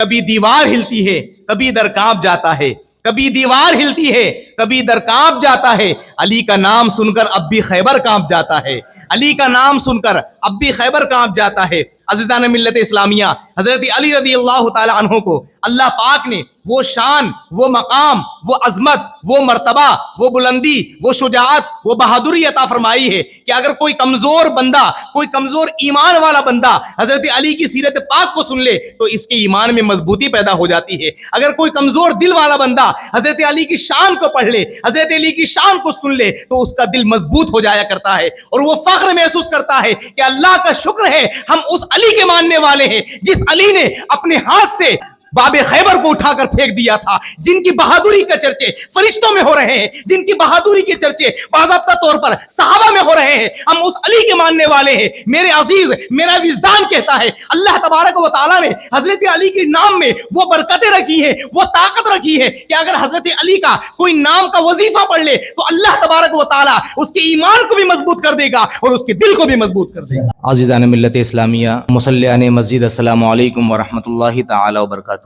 کبھی دیوار ہلتی ہے کبھی در کانپ جاتا ہے، کبھی دیوار ہلتی ہے کبھی در کانپ جاتا ہے، علی کا نام سن کر اب بھی خیبر کانپ جاتا ہے، علی کا نام سن کر اب بھی خیبر کانپ جاتا ہے۔ عزیزان ملت اسلامیہ، حضرت علی رضی اللہ تعالی عنہ کو اللہ پاک نے وہ شان، وہ مقام، وہ عظمت، وہ مرتبہ، وہ بلندی، وہ شجاعت، وہ بہادری عطا فرمائی ہے کہ اگر کوئی کمزور بندہ، کوئی کمزور ایمان والا بندہ حضرت علی کی سیرت پاک کو سن لے تو اس کے ایمان میں مضبوطی پیدا ہو جاتی ہے۔ اگر کوئی کمزور دل والا بندہ حضرت علی کی شان کو پڑھ لے، حضرت علی کی شان کو سن لے تو اس کا دل مضبوط ہو جایا کرتا ہے اور وہ فخر محسوس کرتا ہے کہ اللہ کا شکر ہے ہم اس علی کے ماننے والے ہیں جس علی نے اپنے ہاتھ سے باب خیبر کو اٹھا کر پھینک دیا تھا، جن کی بہادری کے چرچے فرشتوں میں ہو رہے ہیں، جن کی بہادری کے چرچے باضابطہ طور پر صحابہ میں ہو رہے ہیں۔ ہم اس علی کے ماننے والے ہیں۔ میرے عزیز، میرا وجدان کہتا ہے اللہ تبارک و تعالیٰ نے حضرت علی کے نام میں وہ برکتیں رکھی ہیں، وہ طاقت رکھی ہے کہ اگر حضرت علی کا کوئی نام کا وظیفہ پڑھ لے تو اللہ تبارک و تعالیٰ اس کے ایمان کو بھی مضبوط کر دے گا اور اس کے دل کو بھی مضبوط کر دے گا۔ عزیزان ملت اسلامیہ، مصلیان مسجد، السلام علیکم ورحمۃ اللہ تعالی وبرکاتہ۔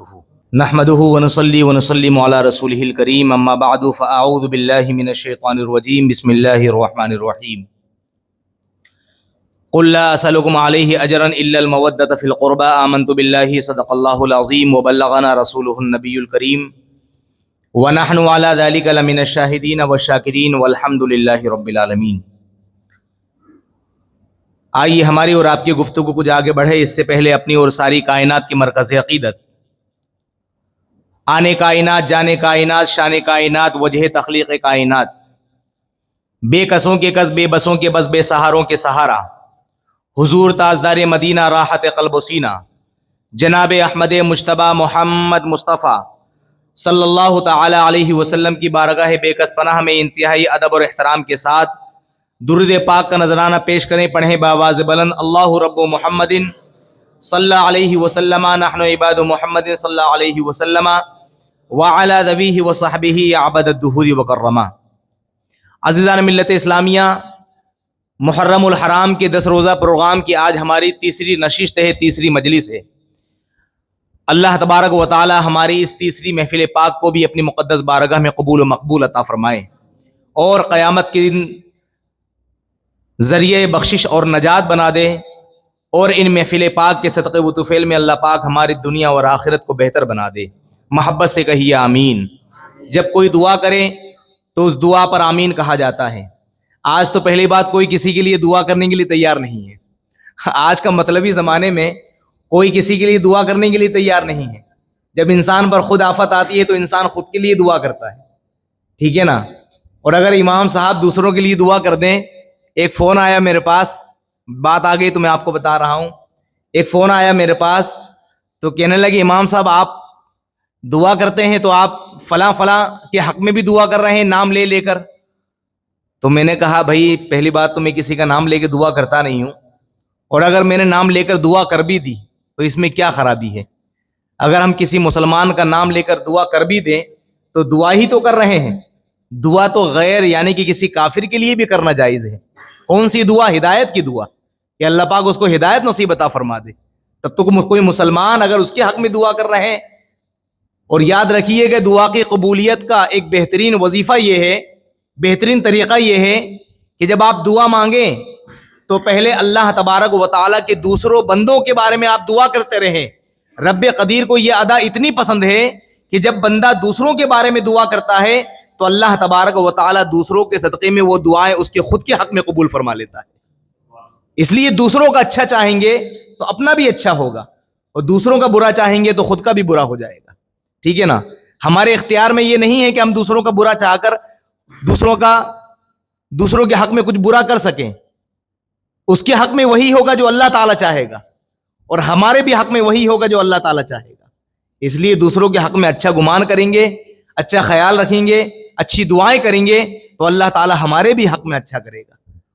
نحمده ونصلي ونسلم على رسوله الكريم، اما بعد فاعوذ بالله من الشيطان الرجيم، بسم الله الرحمن الرحيم۔ قل لا اسالكم عليه اجرا الا المودة في القربى، آمنت بالله صدق الله العظيم وبلغنا رسوله النبي الكريم ونحن على ذلك لمن الشاهدين والشاكرين والحمد لله رب العالمين۔ آئیے ہماری اور آپ کی گفتگو کچھ آگے بڑھے اس سے پہلے اپنی اور ساری کائنات کی مرکز عقیدت، آنے کائنات، جانے کائنات، شان کائنات، وجہ تخلیق کائنات، بے کسوں کے کس، بے بسوں کے بس، بے سہاروں کے سہارا، حضور تاجدار مدینہ، راحت قلب و سینہ، جناب احمد مجتبیٰ محمد مصطفیٰ صلی اللہ تعالی علیہ وسلم کی بارگاہ بے کس پناہ میں انتہائی ادب اور احترام کے ساتھ درود پاک کا نذرانہ پیش کریں۔ پڑھیں بآواز بلند، اللہ رب محمد صلی اللہ علیہ وسلم، نحن عباد محمد صلی اللہ علیہ وسلم وعلی ذویہ وصحبہ عبد الدہور وکرما۔ عزیزان ملت اسلامیہ، محرم الحرام کے 10 روزہ پروگرام کی آج ہماری تیسری نشست ہے، تیسری مجلس ہے۔ اللہ تبارک و تعالی ہماری اس تیسری محفل پاک کو بھی اپنی مقدس بارگاہ میں قبول و مقبول عطا فرمائے اور قیامت کے دن ذریعہ بخشش اور نجات بنا دے، اور ان محفل پاک کے صدقے و طفیل میں اللہ پاک ہماری دنیا اور آخرت کو بہتر بنا دے۔ محبت سے کہیے آمین۔ جب کوئی دعا کرے تو اس دعا پر آمین کہا جاتا ہے۔ آج تو پہلی بات کوئی کسی کے لیے دعا کرنے کے لیے تیار نہیں ہے۔ آج کا مطلبی زمانے میں کوئی کسی کے لیے دعا کرنے کے لیے تیار نہیں ہے۔ جب انسان پر خود آفت آتی ہے تو انسان خود کے لیے دعا کرتا ہے، ٹھیک ہے نا؟ اور اگر امام صاحب دوسروں کے لیے دعا کر دیں، ایک فون آیا میرے پاس، بات آ گئی تو میں آپ کو بتا رہا ہوں، ایک فون آیا میرے پاس تو کہنے لگے امام صاحب آپ دعا کرتے ہیں تو آپ فلاں فلاں کے حق میں بھی دعا کر رہے ہیں نام لے لے کر۔ تو میں نے کہا بھائی پہلی بات تو میں کسی کا نام لے کے دعا کرتا نہیں ہوں، اور اگر میں نے نام لے کر دعا کر بھی دی تو اس میں کیا خرابی ہے؟ اگر ہم کسی مسلمان کا نام لے کر دعا کر بھی دیں تو دعا ہی تو کر رہے ہیں۔ دعا تو غیر یعنی کہ کسی کافر کے لیے بھی کرنا جائز ہے۔ کون سی دعا؟ ہدایت کی دعا، کہ اللہ پاک اس کو ہدایت نصیب عطا فرما دے۔ تب تو کوئی مسلمان اگر اس کے حق میں دعا کر رہے ہیں، اور یاد رکھیے کہ دعا کی قبولیت کا ایک بہترین وظیفہ یہ ہے، بہترین طریقہ یہ ہے کہ جب آپ دعا مانگیں تو پہلے اللہ تبارک و تعالیٰ کے دوسروں بندوں کے بارے میں آپ دعا کرتے رہیں۔ رب قدیر کو یہ ادا اتنی پسند ہے کہ جب بندہ دوسروں کے بارے میں دعا کرتا ہے تو اللہ تبارک و تعالیٰ دوسروں کے صدقے میں وہ دعائیں اس کے خود کے حق میں قبول فرما لیتا ہے۔ اس لیے دوسروں کا اچھا چاہیں گے تو اپنا بھی اچھا ہوگا، اور دوسروں کا برا چاہیں گے تو خود کا بھی برا ہو جائے گا، ٹھیک ہے نا؟ ہمارے اختیار میں یہ نہیں ہے کہ ہم دوسروں کا برا چاہ کر دوسروں کے حق میں کچھ برا کر سکیں۔ اس کے حق میں وہی ہوگا جو اللہ تعالیٰ چاہے گا، اور ہمارے بھی حق میں وہی ہوگا جو اللہ تعالیٰ چاہے گا۔ اس لیے دوسروں کے حق میں اچھا گمان کریں گے، اچھا خیال رکھیں گے، اچھی دعائیں کریں گے تو اللہ تعالیٰ ہمارے بھی حق میں اچھا کرے گا۔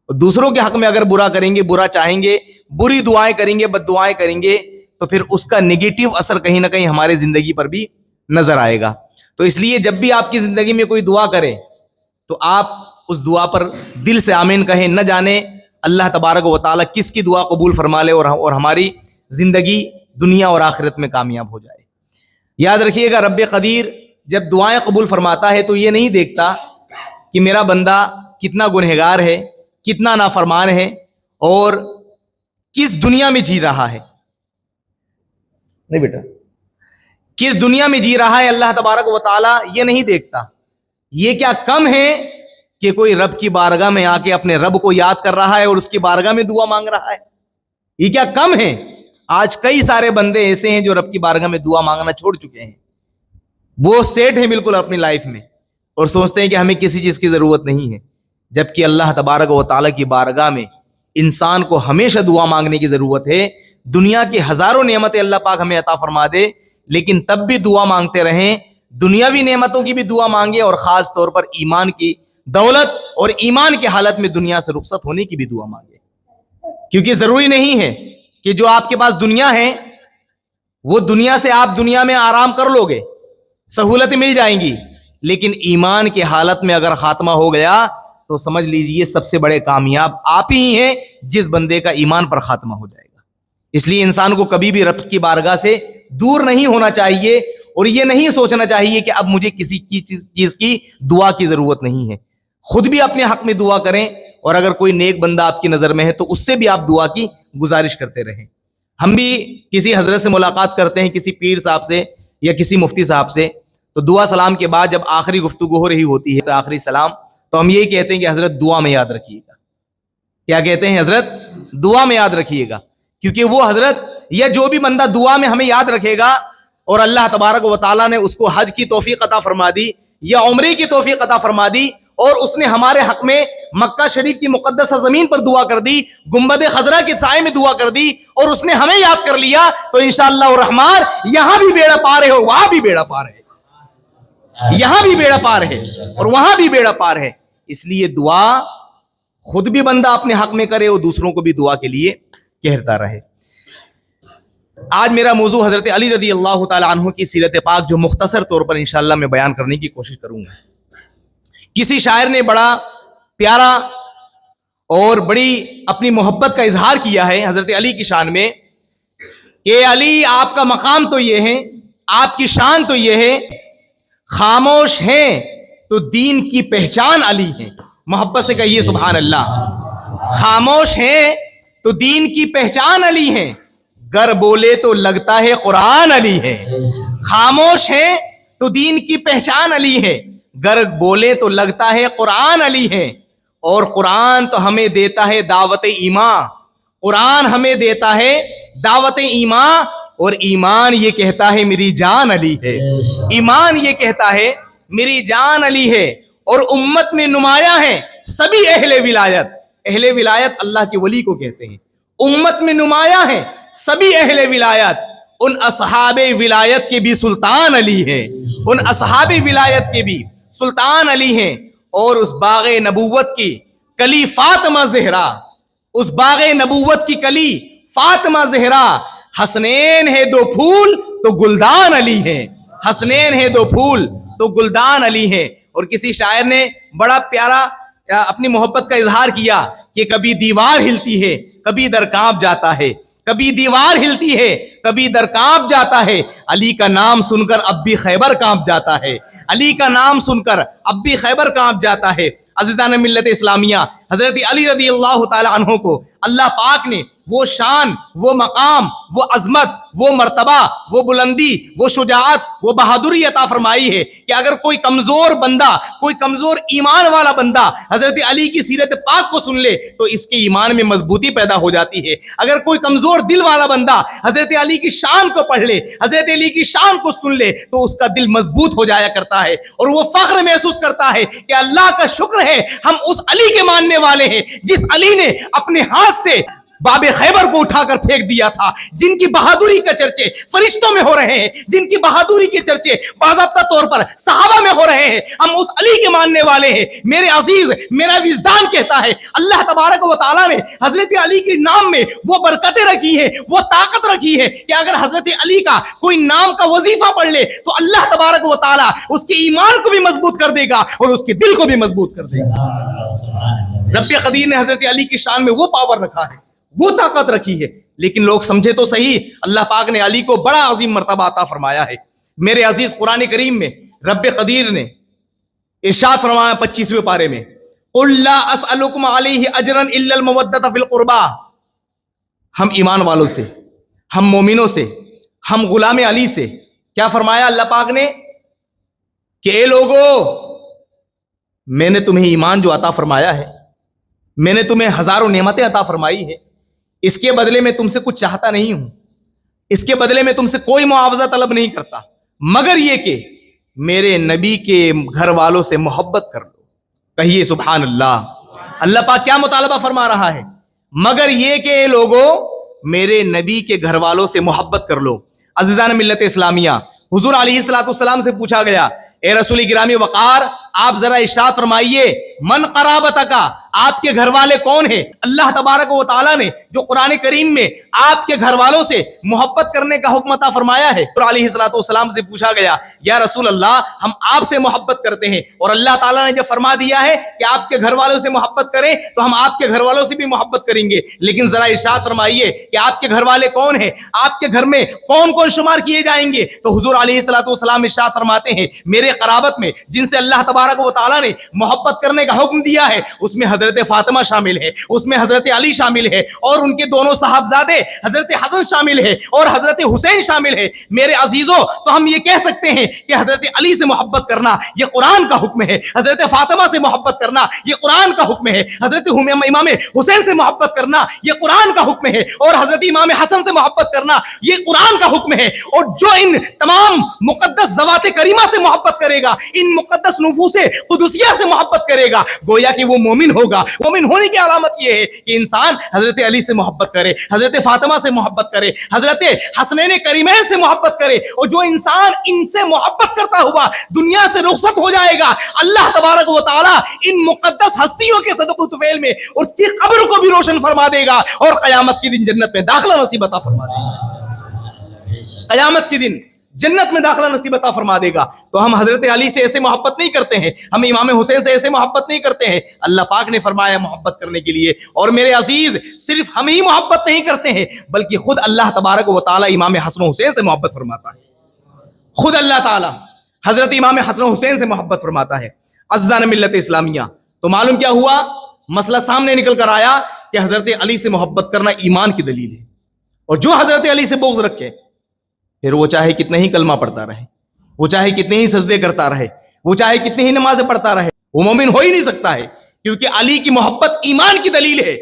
اور دوسروں کے حق میں اگر برا کریں گے، برا چاہیں گے، بری دعائیں کریں گے، بد دعائیں کریں گے تو پھر اس کا نگیٹو اثر کہیں نہ کہیں ہمارے زندگی پر بھی نظر آئے گا۔ تو اس لیے جب بھی آپ کی زندگی میں کوئی دعا کرے تو آپ اس دعا پر دل سے آمین کہیں، نہ جانے اللہ تبارک و تعالیٰ کس کی دعا قبول فرما لے اور ہماری زندگی دنیا اور آخرت میں کامیاب ہو جائے۔ یاد رکھیے گا رب قدیر جب دعائیں قبول فرماتا ہے تو یہ نہیں دیکھتا کہ میرا بندہ کتنا گنہگار ہے، کتنا نافرمان ہے اور کس دنیا میں جی رہا ہے. نہیں بیٹا، کس دنیا میں جی رہا ہے اللہ تبارک و تعالی یہ نہیں دیکھتا. یہ کیا کم ہے کہ کوئی رب کی بارگاہ میں آ کے اپنے رب کو یاد کر رہا ہے اور اس کی بارگاہ میں دعا مانگ رہا ہے؟ یہ کیا کم ہے؟ آج کئی سارے بندے ایسے ہیں جو رب کی بارگاہ میں دعا مانگنا چھوڑ چکے ہیں. وہ سیٹ ہیں بالکل اپنی لائف میں اور سوچتے ہیں کہ ہمیں کسی چیز کی ضرورت نہیں ہے، جبکہ اللہ تبارک و تعالیٰ کی بارگاہ میں انسان کو ہمیشہ دعا مانگنے کی ضرورت ہے. دنیا کی ہزاروں نعمتیں اللہ پاک ہمیں عطا فرما دے، لیکن تب بھی دعا مانگتے رہیں. دنیاوی نعمتوں کی بھی دعا مانگے اور خاص طور پر ایمان کی دولت اور ایمان کی حالت میں دنیا سے رخصت ہونے کی بھی دعا مانگے. کیونکہ ضروری نہیں ہے کہ جو آپ کے پاس دنیا ہے وہ دنیا سے آپ دنیا میں آرام کر لو گے، سہولتیں مل جائیں گی، لیکن ایمان کی حالت میں اگر خاتمہ ہو گیا تو سمجھ لیجئے سب سے بڑے کامیاب آپ ہی ہیں جس بندے کا ایمان پر خاتمہ ہو جائے گا. اس لیے انسان کو کبھی بھی رب کی بارگاہ سے دور نہیں ہونا چاہیے اور یہ نہیں سوچنا چاہیے کہ اب مجھے کسی کی چیز کی دعا کی ضرورت نہیں ہے. خود بھی اپنے حق میں دعا کریں اور اگر کوئی نیک بندہ آپ کی نظر میں ہے تو اس سے بھی آپ دعا کی گزارش کرتے رہیں. ہم بھی کسی حضرت سے ملاقات کرتے ہیں، کسی پیر صاحب سے یا کسی مفتی صاحب سے، تو دعا سلام کے بعد جب آخری گفتگو ہو رہی ہوتی ہے تو آخری سلام تو ہم یہی کہتے ہیں کہ حضرت دعا میں یاد رکھیے گا. کیا کہتے ہیں؟ حضرت دعا میں یاد رکھیے گا. کیونکہ وہ حضرت یا جو بھی بندہ دعا میں ہمیں یاد رکھے گا اور اللہ تبارک و تعالیٰ نے اس کو حج کی توفیق عطا فرما دی یا عمرے کی توفیق عطا فرما دی اور اس نے ہمارے حق میں مکہ شریف کی مقدسہ زمین پر دعا کر دی، گنبد خضرا کے سائے میں دعا کر دی اور اس نے ہمیں یاد کر لیا، تو انشاءاللہ الرحمن یہاں بھی بیڑا پار ہے اور وہاں بھی بیڑا پار ہے. یہاں بھی بیڑا پار ہے اور وہاں بھی بیڑا پار ہے. اس لیے دعا خود بھی بندہ اپنے حق میں کرے اور دوسروں کو بھی دعا کے لیے کہتا رہے. آج میرا موضوع حضرت علی رضی اللہ تعالی عنہ کی سیرت پاک جو مختصر طور پر انشاءاللہ میں بیان کرنے کی کوشش کروں گا. کسی شاعر نے بڑا پیارا اور بڑی اپنی محبت کا اظہار کیا ہے حضرت علی کی شان میں کہ علی آپ کا مقام تو یہ ہے، آپ کی شان تو یہ ہے، خاموش ہیں تو دین کی پہچان علی ہے. محبت سے کہیے سبحان اللہ. خاموش ہیں تو دین کی پہچان علی ہے، گر بولے تو لگتا ہے قرآن علی ہے. خاموش ہیں تو دین کی پہچان علی ہے، گر بولے تو لگتا ہے قرآن علی ہے. اور قرآن تو ہمیں دیتا ہے دعوت ایمان، قرآن ہمیں دیتا ہے دعوت ایمان، اور ایمان یہ کہتا ہے میری جان علی ہے. ایمان یہ کہتا ہے میری جان علی ہے. اور امت میں نمایاں ہیں سبھی اہل ولایت. اہل ولایت اللہ کے ولی کو کہتے ہیں. امت میں نمایاں ہیں سبھی اہل ولایت. ان اصحاب ولایت کے بھی سلطان علی ہیں، ان اصحاب ولایت کے بھی سلطان علی ہیں. اور اس باغ نبوت کی کلی فاطمہ زہرا، اس باغ نبوت کی کلی فاطمہ زہرا، حسنین ہے دو پھول تو گلدان علی ہیں. حسنین ہے دو پھول تو گلدان علی ہیں. اور کسی شاعر نے بڑا پیارا اپنی محبت کا اظہار کیا کہ کبھی دیوار ہلتی ہے کبھی در کانپ جاتا ہے، کبھی دیوار ہلتی ہے کبھی در کانپ جاتا ہے. علی کا نام سن کر اب بھی خیبر کانپ جاتا ہے، علی کا نام سن کر اب بھی خیبر کانپ جاتا ہے. عزیزان ملت اسلامیہ، حضرت علی رضی اللہ تعالی عنہ کو اللہ پاک نے وہ شان، وہ مقام، وہ عظمت، وہ مرتبہ، وہ بلندی، وہ شجاعت، وہ بہادری عطا فرمائی ہے کہ اگر کوئی کمزور بندہ، کوئی کمزور ایمان والا بندہ حضرت علی کی سیرت پاک کو سن لے تو اس کے ایمان میں مضبوطی پیدا ہو جاتی ہے. اگر کوئی کمزور دل والا بندہ حضرت علی کی شان کو پڑھ لے، حضرت علی کی شان کو سن لے تو اس کا دل مضبوط ہو جایا کرتا ہے اور وہ فخر محسوس کرتا ہے کہ اللہ کا شکر ہے ہم اس علی کے ماننے والے ہیں جس علی نے اپنے ہاتھ سے باب خیبر کو اٹھا کر پھینک دیا تھا، جن کی بہادری کے چرچے فرشتوں میں ہو رہے ہیں، جن کی بہادری کے چرچے باضابطہ طور پر صحابہ میں ہو رہے ہیں. ہم اس علی کے ماننے والے ہیں. میرے عزیز، میرا وجدان کہتا ہے اللہ تبارک و تعالیٰ نے حضرت علی کے نام میں وہ برکتیں رکھی ہیں، وہ طاقت رکھی ہے کہ اگر حضرت علی کا کوئی نام کا وظیفہ پڑھ لے تو اللہ تبارک و تعالیٰ اس کے ایمان کو بھی مضبوط کر دے گا اور اس کے دل کو بھی مضبوط کر دے گا. رب قدیر نے حضرت علی کی شان میں وہ پاور رکھا ہے، وہ طاقت رکھی ہے. لیکن لوگ سمجھے تو صحیح، اللہ پاک نے علی کو بڑا عظیم مرتبہ عطا فرمایا ہے. میرے عزیز قرآن کریم میں رب قدیر نے ارشاد فرمایا 25ویں پارے میں قل لا اسألکم علیہ اجرا الا المودۃ فی القربى، ہم ایمان والوں سے، ہم مومنوں سے، ہم غلام علی سے کیا فرمایا اللہ پاک نے کہ اے لوگو، میں نے تمہیں ایمان جو عطا فرمایا ہے، میں نے تمہیں ہزاروں نعمتیں عطا فرمائی ہے، اس کے بدلے میں تم سے کچھ چاہتا نہیں ہوں، اس کے بدلے میں تم سے کوئی معاوضہ طلب نہیں کرتا، مگر یہ کہ میرے نبی کے گھر والوں سے محبت کر لو۔ کہیے سبحان اللہ۔ اللہ پاک کیا مطالبہ فرما رہا ہے؟ مگر یہ کہ اے لوگو، میرے نبی کے گھر والوں سے محبت کر لو۔ عزیزان ملت اسلامیہ، حضور علیہ السلام سے پوچھا گیا اے رسول گرامی وقار، آپ ذرا ارشاد فرمائیے من قرابتک، آپ کے گھر والے کون ہیں؟ اللہ تبارک و تعالیٰ نے جو قرآن کریم میں آپ کے گھر والوں سے محبت کرنے کا حکم عطا فرمایا ہے، حضور علیہ السلام سے پوچھا گیا یا رسول اللہ ہم آپ سے محبت کرتے ہیں، اور اللہ تعالیٰ نے جب فرما دیا ہے کہ آپ کے گھر والوں سے محبت کریں تو ہم آپ کے گھر والوں سے بھی محبت کریں گے، لیکن ذرا ارشاد فرمائیے کہ آپ کے گھر والے کون ہیں، آپ کے گھر میں کون کون شمار کیے جائیں گے؟ تو حضور علیہ السلام ارشاد فرماتے ہیں میرے قرابت میں جن سے اللہ تبارک و تعالیٰ نے محبت کرنے کا حکم دیا ہے اس میں حضرت فاطمہ شامل ہے، اس میں حضرت علی شامل ہے، اور ان کے دونوں صاحبزادے حضرت حسن شامل ہے اور حضرت حسین شامل ہے۔ میرے عزیزوں، تو ہم یہ کہہ سکتے ہیں کہ حضرت علی سے محبت کرنا یہ قرآن کا حکم ہے، حضرت فاطمہ سے محبت کرنا یہ قرآن کا حکم ہے، حضرت امام حسین سے محبت کرنا یہ قرآن کا حکم ہے، اور حضرت امام حسن سے محبت کرنا یہ قرآن کا حکم ہے۔ اور جو ان تمام مقدس ذوات کریمہ سے محبت کرے گا، ان مقدس نفوس قدسیہ سے محبت کرے گا، گویا کہ وہ مومن ہوگا۔ مومن ہونے کی علامت یہ ہے کہ انسان حضرت علی سے محبت کرے، حضرت فاطمہ سے محبت کرے، حضرت حسنین کریمین سے محبت کرے، اور جو انسان ان سے محبت کرتا ہوا دنیا سے رخصت ہو جائے گا، اللہ تبارک و تعالی ان مقدس ہستیوں کے صدقہ طفیل میں اس کی قبر کو بھی روشن فرما دے گا، اور قیامت کے دن جنت میں داخلہ نصیب عطا فرما دے گا۔ قیامت کے دن جنت میں داخلہ نصیب عطا فرما دے گا۔ تو ہم حضرت علی سے ایسے محبت نہیں کرتے ہیں، ہم امام حسین سے ایسے محبت نہیں کرتے ہیں، اللہ پاک نے فرمایا محبت کرنے کے لیے۔ اور میرے عزیز، صرف ہم ہی محبت نہیں کرتے ہیں بلکہ خود اللہ تبارک و تعالی امام حسن و حسین سے محبت فرماتا ہے، خود اللہ تعالی حضرت امام حسن و حسین سے محبت فرماتا ہے۔ عزیزان ملت اسلامیہ، تو معلوم کیا ہوا؟ مسئلہ سامنے نکل کر آیا کہ حضرت علی سے محبت کرنا ایمان کی دلیل ہے، اور جو حضرت علی سے بغض رکھے پھر وہ چاہے کتنے ہی کلمہ پڑھتا رہے، وہ چاہے کتنے ہی سجدے کرتا رہے، وہ چاہے کتنی ہی نمازیں پڑھتا رہے، وہ مومن ہو ہی نہیں سکتا ہے، کیونکہ علی کی محبت ایمان کی دلیل ہے،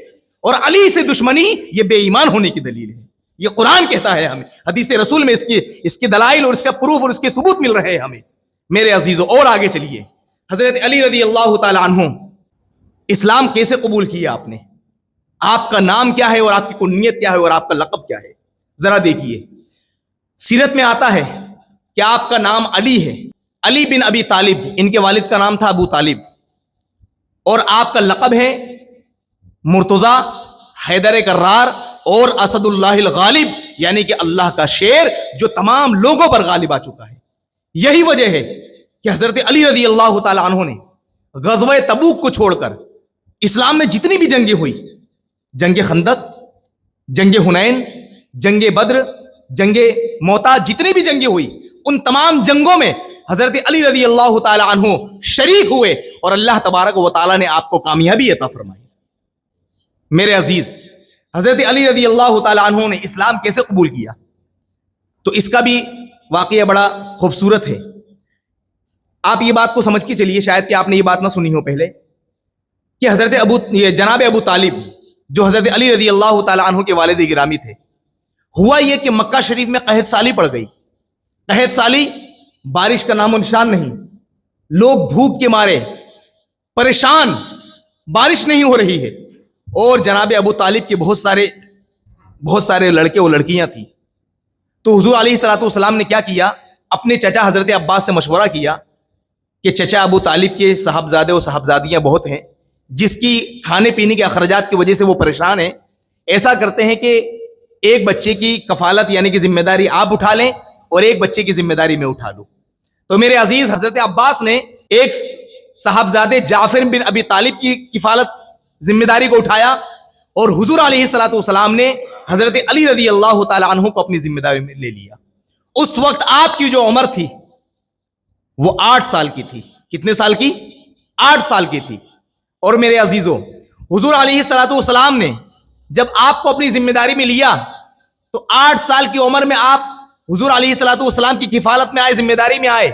اور علی سے دشمنی یہ بے ایمان ہونے کی دلیل ہے۔ یہ قرآن کہتا ہے ہمیں، حدیث رسول میں اس کے دلائل اور اس کا پروف اور اس کے ثبوت مل رہے ہیں ہمیں۔ میرے عزیزوں، اور آگے چلیے، حضرت علی رضی اللہ تعالی عنہ اسلام کیسے قبول کیا آپ نے؟ آپ کا نام کیا ہے اور آپ کی کنیت کیا ہے اور آپ کا لقب کیا ہے؟ ذرا دیکھیے، سیرت میں آتا ہے کہ آپ کا نام علی ہے، علی بن ابی طالب، ان کے والد کا نام تھا ابو طالب، اور آپ کا لقب ہے مرتضی، حیدر کرار اور اسد اللہ الغالب، یعنی کہ اللہ کا شیر جو تمام لوگوں پر غالب آ چکا ہے۔ یہی وجہ ہے کہ حضرت علی رضی اللہ تعالی عنہ نے غزوہ تبوک کو چھوڑ کر اسلام میں جتنی بھی جنگیں ہوئی، جنگ خندق، جنگ حنین، جنگ بدر، جنگ موتا، جتنی بھی جنگیں ہوئی ان تمام جنگوں میں حضرت علی رضی اللہ تعالی عنہ شریک ہوئے، اور اللہ تبارک و تعالی نے آپ کو کامیابی عطا فرمائی۔ میرے عزیز، حضرت علی رضی اللہ تعالی عنہ نے اسلام کیسے قبول کیا؟ تو اس کا بھی واقعہ بڑا خوبصورت ہے۔ آپ یہ بات کو سمجھ کے چلیے، شاید کہ آپ نے یہ بات نہ سنی ہو پہلے، کہ جناب ابو طالب جو حضرت علی رضی اللہ تعالی عنہ کے والد گرامی تھے، ہوا یہ کہ مکہ شریف میں قحط سالی پڑ گئی۔ قحط سالی، بارش کا نام و نشان نہیں، لوگ بھوک کے مارے پریشان، بارش نہیں ہو رہی ہے، اور جناب ابو طالب کے بہت سارے لڑکے اور لڑکیاں تھیں۔ تو حضور علیہ السلام نے کیا کیا؟ اپنے چچا حضرت عباس سے مشورہ کیا کہ چچا ابو طالب کے صاحبزادے اور صاحبزادیاں بہت ہیں، جس کی کھانے پینے کے اخراجات کی وجہ سے وہ پریشان ہیں، ایسا کرتے ہیں کہ ایک بچے کی کفالت یعنی کہ ذمہ داری آپ اٹھا لیں اور ایک بچے کی ذمہ داری میں اٹھا لوں۔ تو میرے عزیز، حضرت عباس نے ایک صاحبزادے جعفر بن ابی طالب کی کفالت ذمہ داری کو اٹھایا، اور حضور علیہ السلام نے حضرت علی رضی اللہ تعالی عنہ کو اپنی ذمہ داری میں لے لیا، اس وقت آپ کی جو عمر تھی وہ 8 سال کی تھی. کتنے سال کی؟ 8 سال کی تھی. اور میرے عزیزوں، حضور علیہ الصلوۃ والسلام نے جب آپ کو اپنی ذمہ داری میں لیا تو 8 سال کی عمر میں آپ حضور علیہ الصلوۃ والسلام کی کفالت میں آئے، ذمہ داری میں آئے،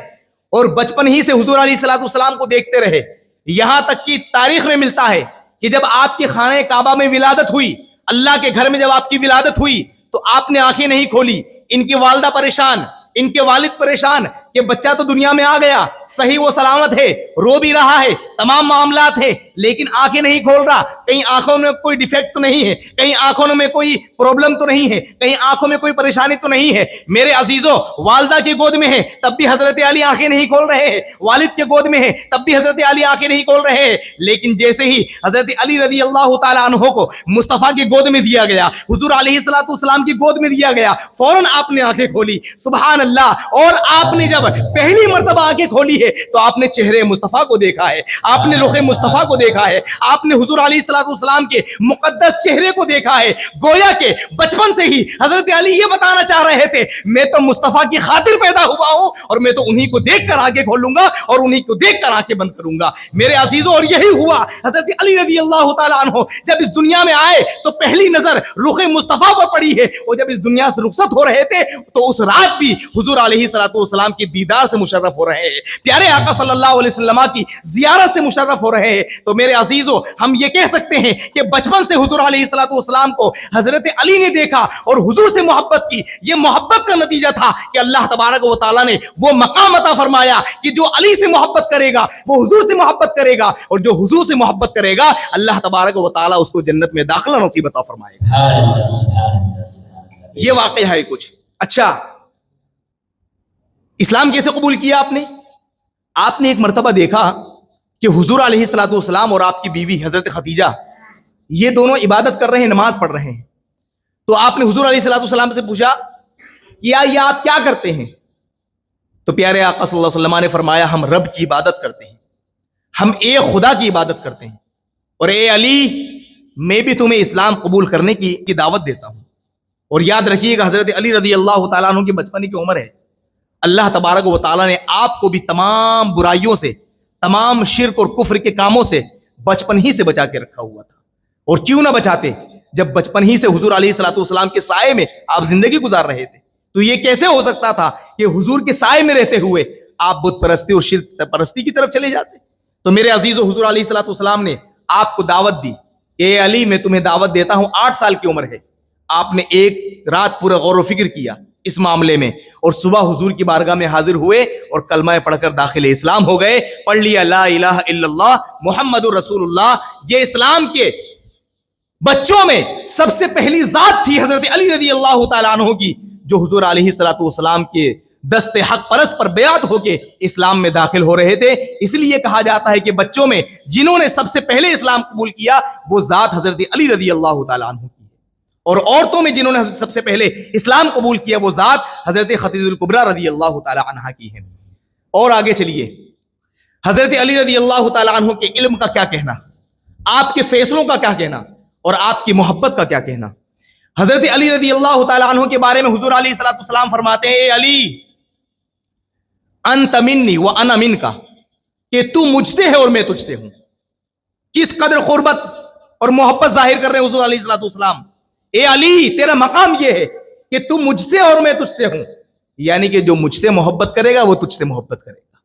اور بچپن ہی سے حضور علیہ الصلوۃ والسلام کو دیکھتے رہے. یہاں تک کہ تاریخ میں ملتا ہے کہ جب آپ کے خانہ کعبہ میں ولادت ہوئی، اللہ کے گھر میں جب آپ کی ولادت ہوئی تو آپ نے آنکھیں نہیں کھولی. ان کی والدہ پریشان، ان کے والد پریشان کہ بچہ تو دنیا میں آ گیا، صحیح وہ سلامت ہے، رو بھی رہا ہے، تمام معاملات ہیں، لیکن آنکھیں نہیں کھول رہا. کہیں آنکھوں میں کوئی ڈیفیکٹ تو نہیں ہے، کہیں آنکھوں میں کوئی پرابلم تو نہیں ہے، کہیں آنکھوں میں کوئی پریشانی تو نہیں ہے. میرے عزیزوں، والدہ کی گود میں ہے تب بھی حضرت علی آنکھیں نہیں کھول رہے ہیں، والد کے گود میں ہے تب بھی حضرت علی آنکھیں نہیں کھول رہے ہیں. لیکن جیسے ہی حضرت علی رضی اللہ تعالیٰ عنہ کو مصطفیٰ کی گود میں دیا گیا، حضور علیہ الصلوۃ والسلام کی گود میں دیا گیا، فوراً آپ نے آنکھیں کھولی. سبحان اللہ. اور آپ نے جب پہلی مرتبہ آنکھیں کھولی ہے تو آپ نے چہرے مصطفیٰ کو دیکھا ہے، آپ نے رخ مصطفیٰ کو دیکھا ہے، آپ نے حضور علیہ الصلوۃ والسلام کے مقدس چہرے کو دیکھا ہے. گویا کہ بچپن سے ہی حضرت علی یہ بتانا چاہ رہے تھے، میں تو مصطفیٰ کی خاطر پیدا ہوا ہوں اور میں تو انہی کو دیکھ کر آنکھیں کھولوں گا اور انہی کو دیکھ کر آنکھیں بند کروں گا. میرے عزیزوں، اور یہی ہوا. حضرت علی رضی اللہ تعالیٰ عنہ جب اس دنیا میں آئے تو پہلی نظر رخ مصطفیٰ پر پڑی ہے، اور جب اس دنیا سے رخصت ہو رہے تھے تو اس رات بھی حضور علیہ الصلوۃ والسلام کی دیدار سے مشرف ہو رہے ہیں، پیارے آقا صلی اللہ علیہ وسلم کی زیارت سے مشرف ہو رہے ہیں. تو میرے عزیزوں، ہم یہ کہہ سکتے ہیں کہ بچپن سے حضور علیہ الصلوۃ والسلام کو حضرت علی نے دیکھا اور حضور سے محبت کی. یہ محبت کا نتیجہ تھا کہ اللہ تبارک و تعالیٰ نے وہ مقام عطا فرمایا کہ جو علی سے محبت کرے گا وہ حضور سے محبت کرے گا، اور جو حضور سے محبت کرے گا اللہ تبارک و تعالیٰ اس کو جنت میں داخلہ نصیب عطا فرمائے گا. یہ واقعہ ہے کچھ. اچھا، اسلام کیسے قبول کیا آپ نے؟ آپ نے ایک مرتبہ دیکھا کہ حضور علیہ الصلوۃ والسلام اور آپ کی بیوی حضرت خدیجہ یہ دونوں عبادت کر رہے ہیں، نماز پڑھ رہے ہیں. تو آپ نے حضور علیہ الصلوۃ والسلام سے پوچھا کہ یہ آپ کیا کرتے ہیں؟ تو پیارے آقا صلی اللہ علیہ وسلم نے فرمایا، ہم رب کی عبادت کرتے ہیں، ہم ایک خدا کی عبادت کرتے ہیں، اور اے علی میں بھی تمہیں اسلام قبول کرنے کی دعوت دیتا ہوں. اور یاد رکھیے گا، حضرت علی رضی اللہ تعالیٰ عنہ کی بچپن کی عمر ہے. اللہ تبارک و تعالیٰ نے آپ کو بھی تمام برائیوں سے، تمام شرک اور کفر کے کاموں سے بچپن ہی سے بچا کے رکھا ہوا تھا. اور کیوں نہ بچاتے جب بچپن ہی سے حضور علیہ الصلوۃ والسلام کے سائے میں آپ زندگی گزار رہے تھے. تو یہ کیسے ہو سکتا تھا کہ حضور کے سائے میں رہتے ہوئے آپ بت پرستی اور شرک پرستی کی طرف چلے جاتے؟ تو میرے عزیزو، حضور علیہ الصلوۃ والسلام نے آپ کو دعوت دی کہ اے علی میں تمہیں دعوت دیتا ہوں. 8 سال کی عمر ہے. آپ نے ایک رات پورا غور و فکر کیا اس معاملے میں، اور صبح حضور کی بارگاہ میں حاضر ہوئے اور کلمہ پڑھ کر داخل اسلام ہو گئے. پڑھ لیا لا الہ الا اللہ محمد رسول اللہ. یہ اسلام کے بچوں میں سب سے پہلی ذات تھی حضرت علی رضی اللہ تعالیٰ عنہ کی، جو حضور علیہ الصلوۃ والسلام کے دست حق پرست پر بیعت ہو کے اسلام میں داخل ہو رہے تھے. اس لیے کہا جاتا ہے کہ بچوں میں جنہوں نے سب سے پہلے اسلام قبول کیا وہ ذات حضرت علی رضی اللہ تعالیٰ عنہ کی ہے، اور عورتوں میں جنہوں نے سب سے پہلے اسلام قبول کیا وہ ذات حضرت خدیجہ الکبریٰ رضی اللہ تعالیٰ عنہ کی ہے. اور آگے چلیے، حضرت علی رضی اللہ تعالیٰ عنہ کے علم کا کیا کہنا، آپ کے فیصلوں کا کیا کہنا، اور آپ کی محبت کا کیا کہنا. حضرت علی رضی اللہ تعالیٰ عنہ کے بارے میں حضور علیہ الصلوۃ والسلام فرماتے ہیں، اے علی انت منی و انا منکا، کہ تو مجھ سے ہے اور میں تجھ سے ہوں. کس قدر قربت اور محبت ظاہر کر رہے ہیں حضور علیہ الصلوۃ والسلام. اے علی تیرا مقام یہ ہے کہ تو مجھ سے اور میں تجھ سے ہوں، یعنی کہ جو مجھ سے محبت کرے گا وہ تجھ سے محبت کرے گا،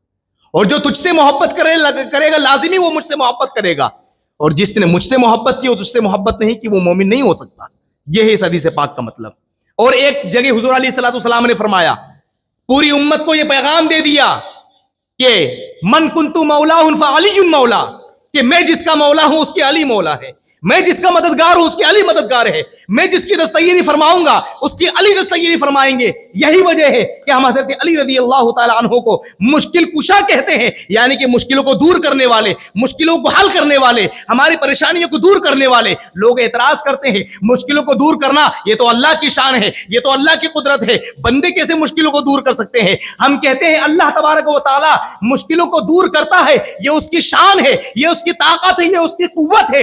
اور جو تجھ سے محبت کرے گا لازمی وہ مجھ سے محبت کرے گا، اور جس نے مجھ سے محبت کی اور تجھ سے محبت نہیں کی وہ مومن نہیں ہو سکتا. یہ ہے اس حدیث پاک کا مطلب. اور ایک جگہ حضور علیہ الصلوۃ والسلام نے فرمایا، پوری امت کو یہ پیغام دے دیا کہ من کنت مولا فعلی مولا، کہ میں جس کا مولا ہوں اس کے علی مولا ہے، میں جس کا مددگار ہوں اس کے علی مددگار ہے، میں جس کی دستگیری فرماؤں گا اس کی علی دستگیری فرمائیں گے. یہی وجہ ہے کہ ہم حضرت علی رضی اللہ تعالیٰ عنہ کو مشکل کشا کہتے ہیں، یعنی کہ مشکلوں کو دور کرنے والے، مشکلوں کو حل کرنے والے، ہماری پریشانیوں کو دور کرنے والے. لوگ اعتراض کرتے ہیں مشکلوں کو دور کرنا یہ تو اللہ کی شان ہے، یہ تو اللہ کی قدرت ہے، بندے کیسے مشکلوں کو دور کر سکتے ہیں؟ ہم کہتے ہیں اللہ تبارک و تعالیٰ مشکلوں کو دور کرتا ہے، یہ اس کی شان ہے، یہ اس کی طاقت ہے، یہ اس کی قوت ہے.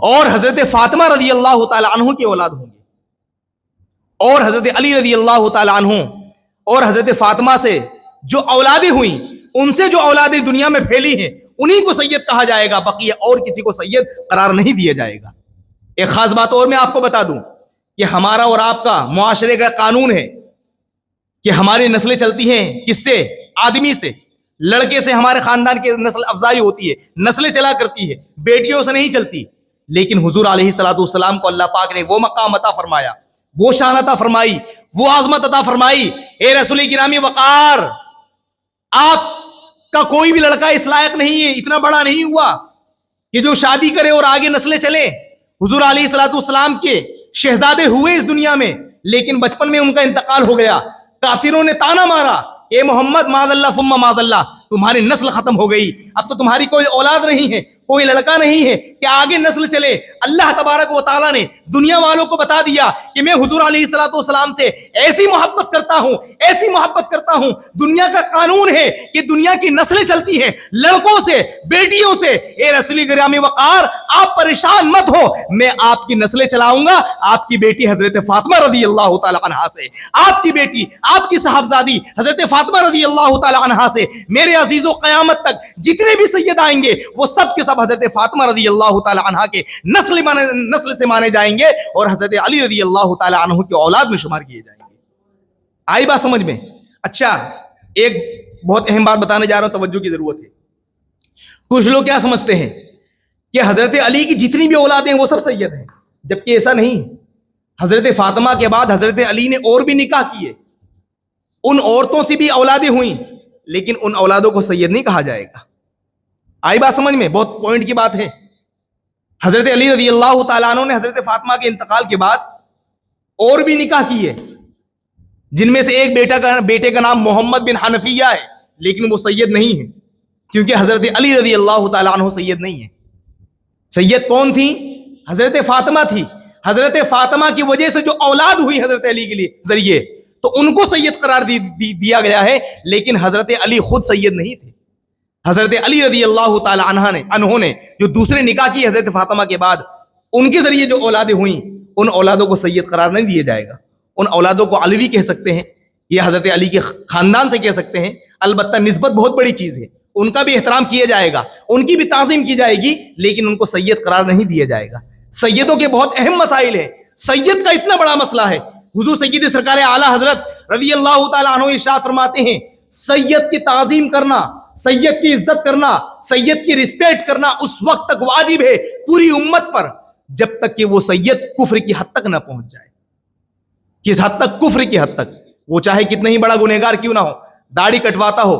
اور حضرت فاطمہ رضی اللہ تعالی عنہ کی اولاد ہوں گے، اور حضرت علی رضی اللہ تعالی عنہ اور حضرت فاطمہ سے جو اولادیں ہوئیں، ان سے جو اولادیں دنیا میں پھیلی ہیں، انہی کو سید کہا جائے گا، بقیہ اور کسی کو سید قرار نہیں دیا جائے گا۔ ایک خاص بات اور میں آپ کو بتا دوں کہ ہمارا اور آپ کا معاشرے کا قانون ہے کہ ہماری نسلیں چلتی ہیں کس سے؟ آدمی سے، لڑکے سے ہمارے خاندان کی نسل افزائی ہوتی ہے، نسلیں چلا کرتی ہے، بیٹیوں سے نہیں چلتی۔ لیکن حضور علیہ الصلوۃ والسلام کو اللہ پاک نے وہ مقام عطا فرمایا، وہ شان عطا فرمائی، وہ عظمت عطا فرمائی۔ اے رسول گرامی وقار، آپ کا کوئی بھی لڑکا اس لائق نہیں ہے، اتنا بڑا نہیں ہوا کہ جو شادی کرے اور آگے نسلیں چلے۔ حضور علیہ الصلوۃ والسلام کے شہزادے ہوئے اس دنیا میں، لیکن بچپن میں ان کا انتقال ہو گیا۔ کافروں نے تانا مارا، اے محمد معاذ اللہ ثم معاذ اللہ، تمہاری نسل ختم ہو گئی، اب تو تمہاری کوئی اولاد نہیں ہے، کوئی لڑکا نہیں ہے کہ آگے نسل چلے۔ اللہ تبارک و تعالیٰ نے دنیا والوں کو بتا دیا کہ میں حضور علیہ الصلوۃ والسلام سے ایسی محبت کرتا ہوں، ایسی محبت کرتا ہوں۔ دنیا کا قانون ہے کہ دنیا کی نسلیں چلتی ہیں لڑکوں سے، بیٹیوں سے۔ اے رسول گرامی وقار، آپ پریشان مت ہو، میں آپ کی نسلیں چلاؤں گا، آپ کی بیٹی حضرت فاطمہ رضی اللہ تعالی عنہا سے، آپ کی بیٹی، آپ کی صاحبزادی حضرت فاطمہ رضی اللہ تعالی عنہا سے۔ میرے عزیزو، قیامت تک جتنے بھی سید آئیں گے وہ سب کے سب حضرت فاطمہ رضی اللہ تعالی عنہا کے نسل سے مانے جائیں گے، اور حضرت علی رضی اللہ تعالی عنہ کی اولاد میں شمار کیے جائیں گے۔ آئی بات سمجھ میں؟ اچھا، ایک بہت اہم بات بتانے جا رہا ہوں، توجہ کی ضرورت ہے۔ کچھ لوگ کیا سمجھتے ہیں کہ حضرت علی کی جتنی بھی اولادیں ہیں وہ سب سید ہیں، جبکہ ایسا نہیں۔ حضرت فاطمہ کے بعد حضرت علی نے اور بھی نکاح کیے، ان عورتوں سے بھی اولادیں ہوئیں، لیکن ان اولادوں کو سید نہیں کہا جائے گا۔ آئی بات سمجھ میں؟ بہت پوائنٹ کی بات ہے۔ حضرت علی رضی اللہ تعالیٰ عنہ نے حضرت فاطمہ کے انتقال کے بعد اور بھی نکاح کیے، جن میں سے ایک بیٹے کا نام محمد بن حنفیہ ہے، لیکن وہ سید نہیں ہے، کیونکہ حضرت علی رضی اللہ تعالیٰ عنہ سید نہیں ہے۔ سید کون تھی؟ حضرت فاطمہ تھی۔ حضرت فاطمہ کی وجہ سے جو اولاد ہوئی حضرت علی کے لیے ذریعے، تو ان کو سید قرار دیا گیا ہے، لیکن حضرت علی خود سید نہیں تھے۔ حضرت علی رضی اللہ تعالی عنہ نے جو دوسرے نکاح کی حضرت فاطمہ کے بعد، ان کے ذریعے جو اولادیں ہوئیں، ان اولادوں کو سید قرار نہیں دیا جائے گا۔ ان اولادوں کو علوی کہہ سکتے ہیں، یہ حضرت علی کے خاندان سے کہہ سکتے ہیں، البتہ نسبت بہت بڑی چیز ہے، ان کا بھی احترام کیا جائے گا، ان کی بھی تعظیم کی جائے گی، لیکن ان کو سید قرار نہیں دیا جائے گا۔ سیدوں کے بہت اہم مسائل ہیں، سید کا اتنا بڑا مسئلہ ہے۔ حضور سید سرکار اعلیٰ حضرت رضی اللہ تعالیٰ عنہ ارشاد فرماتے ہیں، سید کی تعظیم کرنا، سید کی عزت کرنا، سید کی رسپیکٹ کرنا اس وقت تک واجب ہے پوری امت پر جب تک کہ وہ سید کفر کی حد تک نہ پہنچ جائے۔ کس حد تک؟ کفر کی حد تک۔ وہ چاہے کتنا ہی بڑا گنہگار کیوں نہ ہو، داڑھی کٹواتا ہو،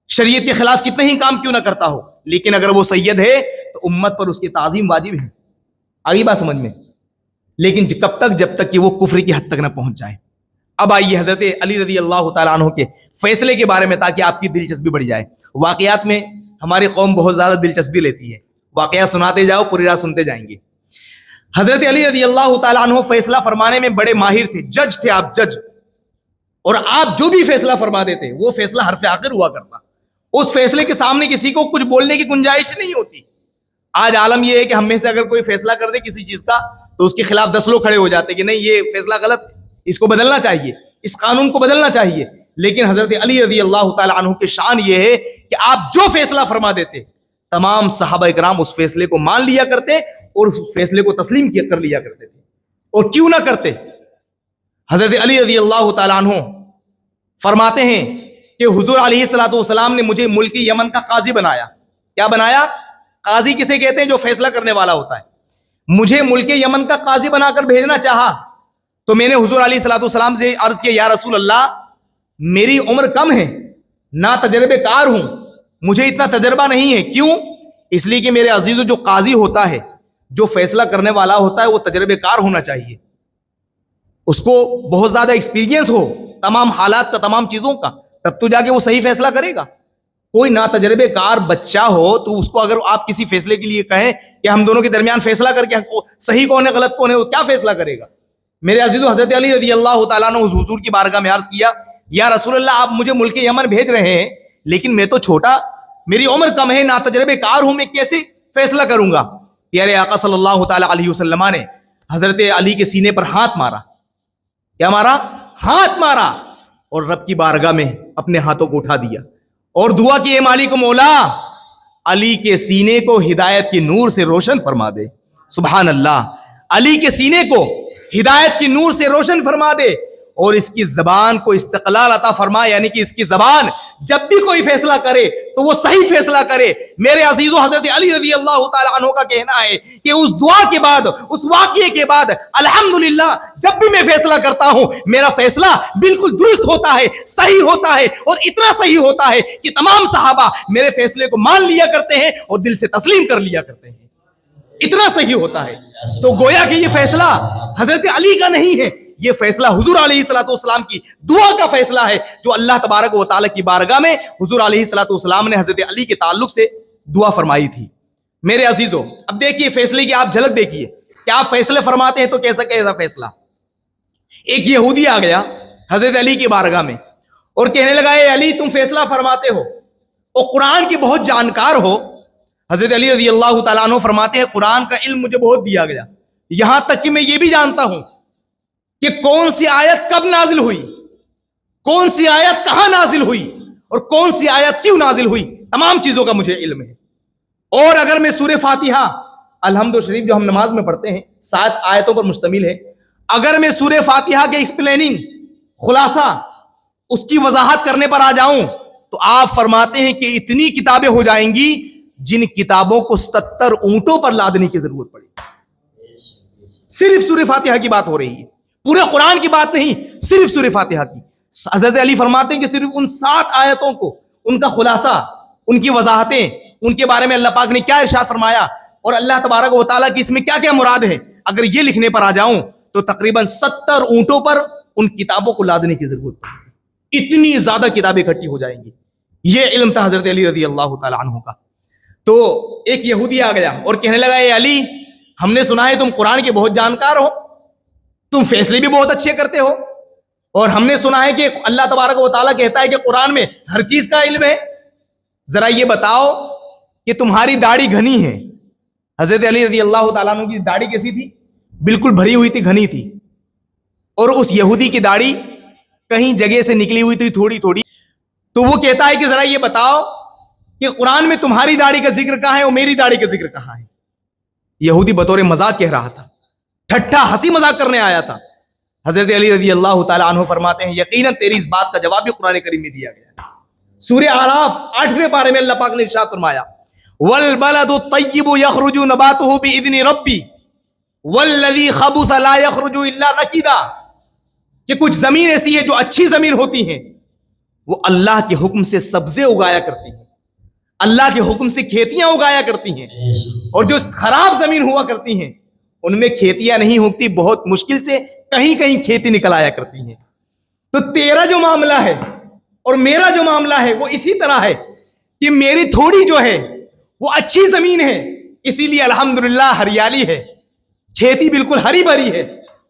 شریعت کے خلاف کتنے ہی کام کیوں نہ کرتا ہو، لیکن اگر وہ سید ہے تو امت پر اس کی تعظیم واجب ہے۔ آگے بات سمجھ میں؟ لیکن کب تک؟ جب تک کہ وہ کفر کی حد تک نہ پہنچ جائے۔ اب آئیے حضرت علی رضی اللہ تعالیٰ عنہ کے فیصلے کے بارے میں، تاکہ آپ کی دلچسپی بڑھ جائے۔ واقعات میں ہماری قوم بہت زیادہ دلچسپی لیتی ہے، واقعات سناتے جاؤ، پوری رات سنتے جائیں گے۔ حضرت علی رضی اللہ تعالیٰ عنہ فیصلہ فرمانے میں بڑے ماہر تھے، جج تھے آپ، جج، اور آپ جو بھی فیصلہ فرما دیتے وہ فیصلہ حرف آخر ہوا کرتا۔ اس فیصلے کے سامنے کسی کو کچھ بولنے کی گنجائش نہیں ہوتی۔ آج عالم یہ ہے کہ ہم میں سے اگر کوئی فیصلہ کر دے کسی چیز کا تو اس کے خلاف 10 لوگ کھڑے ہو جاتے کہ نہیں، یہ فیصلہ غلط ہے، اس کو بدلنا چاہیے، اس قانون کو بدلنا چاہیے۔ لیکن حضرت علی رضی اللہ تعالی عنہ کی شان یہ ہے کہ آپ جو فیصلہ فرما دیتے، تمام صحابہ کرام اس فیصلے کو مان لیا کرتے اور اس فیصلے کو تسلیم کر لیا کرتے تھے۔ اور کیوں نہ کرتے؟ حضرت علی رضی اللہ تعالی عنہ فرماتے ہیں کہ حضور علیہ الصلوۃ والسلام نے مجھے ملک یمن کا قاضی بنایا۔ کیا بنایا؟ قاضی کسے کہتے ہیں؟ جو فیصلہ کرنے والا ہوتا ہے۔ مجھے ملک یمن کا قاضی بنا کر بھیجنا چاہا تو میں نے حضور علیہ الصلوۃ والسلام سے عرض کیا، یا رسول اللہ، میری عمر کم ہے، نا تجربے کار ہوں، مجھے اتنا تجربہ نہیں ہے۔ کیوں؟ اس لیے کہ میرے عزیزو، جو قاضی ہوتا ہے، جو فیصلہ کرنے والا ہوتا ہے، وہ تجربے کار ہونا چاہیے، اس کو بہت زیادہ ایکسپیرینس ہو تمام حالات کا، تمام چیزوں کا، تب تو جا کے وہ صحیح فیصلہ کرے گا۔ کوئی نا تجربے کار بچہ ہو تو اس کو اگر آپ کسی فیصلے کے لیے کہیں کہ ہم دونوں کے درمیان فیصلہ کر کے صحیح کون ہے غلط کون ہے، وہ کیا فیصلہ کرے گا؟ میرے عزیزو، حضرت علی رضی اللہ تعالیٰ عنہ حضور کی بارگاہ میں عرض کیا، یا رسول اللہ، آپ مجھے ملک یمن بھیج رہے ہیں، لیکن میں تو چھوٹا، میری عمر کم ہے، نا تجربے کار ہوں، میں کیسے فیصلہ کروں گا؟ پیارے آقا صلی اللہ تعالی علیہ وسلم نے حضرت علی کے سینے پر ہاتھ مارا. کیا مارا؟ ہاتھ مارا, اور رب کی بارگاہ میں اپنے ہاتھوں کو اٹھا دیا اور دعا کی, اے مالک مولا علی کے سینے کو ہدایت کے نور سے روشن فرما دے. سبحان اللہ, علی کے سینے کو ہدایت کی نور سے روشن فرما دے اور اس کی زبان کو استقلال عطا فرما, یعنی کہ اس کی زبان جب بھی کوئی فیصلہ کرے تو وہ صحیح فیصلہ کرے. میرے عزیزوں, حضرت علی رضی اللہ تعالی عنہ کا کہنا ہے کہ اس دعا کے بعد, اس واقعے کے بعد الحمدللہ جب بھی میں فیصلہ کرتا ہوں میرا فیصلہ بالکل درست ہوتا ہے, صحیح ہوتا ہے, اور اتنا صحیح ہوتا ہے کہ تمام صحابہ میرے فیصلے کو مان لیا کرتے ہیں اور دل سے تسلیم کر لیا کرتے ہیں. اتنا صحیح ہوتا ہے. تو گویا کہ یہ فیصلہ حضرت علی کا نہیں ہے, یہ فیصلہ حضور علیہ الصلوۃ والسلام کی دعا کا فیصلہ ہے جو اللہ تبارک و تعالیٰ کی بارگاہ میں حضور علیہ الصلوۃ والسلام نے حضرت علی کے تعلق سے دعا فرمائی تھی. میرے عزیزوں, اب دیکھیے فیصلے کی آپ جھلک دیکھیے کہ آپ فیصلے فرماتے ہیں تو کیسا کیسا فیصلہ. ایک یہودی آ گیا حضرت علی کی بارگاہ میں اور کہنے لگا, اے علی تم فیصلہ فرماتے ہو اور قرآن کی بہت جانکار ہو. حضرت علی رضی اللہ تعالیٰ عنہ فرماتے ہیں قرآن کا علم مجھے بہت دیا گیا, یہاں تک کہ میں یہ بھی جانتا ہوں کہ کون سی آیت کب نازل ہوئی, کون سی آیت کہاں نازل ہوئی اور کون سی آیت کیوں نازل ہوئی, تمام چیزوں کا مجھے علم ہے. اور اگر میں سورہ فاتحہ, الحمد شریف جو ہم نماز میں پڑھتے ہیں 7 آیتوں پر مشتمل ہے, اگر میں سورہ فاتحہ کے ایکسپلیننگ, خلاصہ, اس کی وضاحت کرنے پر آ جاؤں تو آپ فرماتے ہیں کہ اتنی کتابیں ہو جائیں گی جن کتابوں کو 70 اونٹوں پر لادنے کی ضرورت پڑے. صرف سورہ فاتحہ کی بات ہو رہی ہے, پورے قرآن کی بات نہیں, صرف سورہ فاتحہ کی. حضرت علی فرماتے ہیں کہ صرف ان 7 آیتوں کو, ان کا خلاصہ, ان کی وضاحتیں, ان کے بارے میں اللہ پاک نے کیا ارشاد فرمایا اور اللہ تبارک و تعالیٰ کی اس میں کیا کیا مراد ہے, اگر یہ لکھنے پر آ جاؤں تو تقریباً 70 اونٹوں پر ان کتابوں کو لادنے کی ضرورت پڑے. اتنی زیادہ کتابیں اکٹھی ہو جائیں گی. یہ علم تھا حضرت علی رضی اللہ تعالیٰ عنہ کا. تو ایک یہودی آ گیا اور کہنے لگا, اے علی ہم نے سنا ہے تم قرآن کے بہت جانکار ہو, تم فیصلے بھی بہت اچھے کرتے ہو, اور ہم نے سنا ہے کہ اللہ تبارک و تعالیٰ کہتا ہے کہ قرآن میں ہر چیز کا علم ہے, ذرا یہ بتاؤ کہ تمہاری داڑھی گھنی ہے. حضرت علی رضی اللہ تعالیٰ عنہ کی داڑھی کیسی تھی؟ بالکل بھری ہوئی تھی, گھنی تھی, اور اس یہودی کی داڑھی کہیں جگہ سے نکلی ہوئی تھی تھوڑی تھوڑی. تو وہ کہتا ہے کہ ذرا یہ بتاؤ کہ قرآن میں تمہاری داڑھی کا ذکر کہاں ہے اور میری داڑھی کا ذکر کہاں ہے. یہودی بطور مذاق کہہ رہا تھا, ٹھٹھا ہنسی مذاق کرنے آیا تھا. حضرت علی رضی اللہ تعالیٰ عنہ فرماتے ہیں یقیناً تیری اس بات کا جواب بھی قرآن کریم میں دیا گیا ہے. سورہ اعراف 8ویں پارے میں اللہ پاک نے ارشاد فرمایا, والبلد الطیب یخرج نباتہ باذن ربی والذی خبث لا یخرج الا نکدا, کہ کچھ زمین ایسی ہے جو اچھی زمین ہوتی ہیں وہ اللہ کے حکم سے سبزے اگایا کرتی ہیں, اللہ کے حکم سے کھیتیاں اگایا کرتی ہیں, اور جو خراب زمین ہوا کرتی ہیں ان میں کھیتیاں نہیں ہوتی, بہت مشکل سے کہیں کہیں کھیتی نکل آیا کرتی ہیں. تو تیرا جو معاملہ ہے اور میرا جو معاملہ ہے وہ اسی طرح ہے کہ میری تھوڑی جو ہے وہ اچھی زمین ہے, اسی لیے الحمدللہ ہریالی ہے, کھیتی بالکل ہری بھری ہے,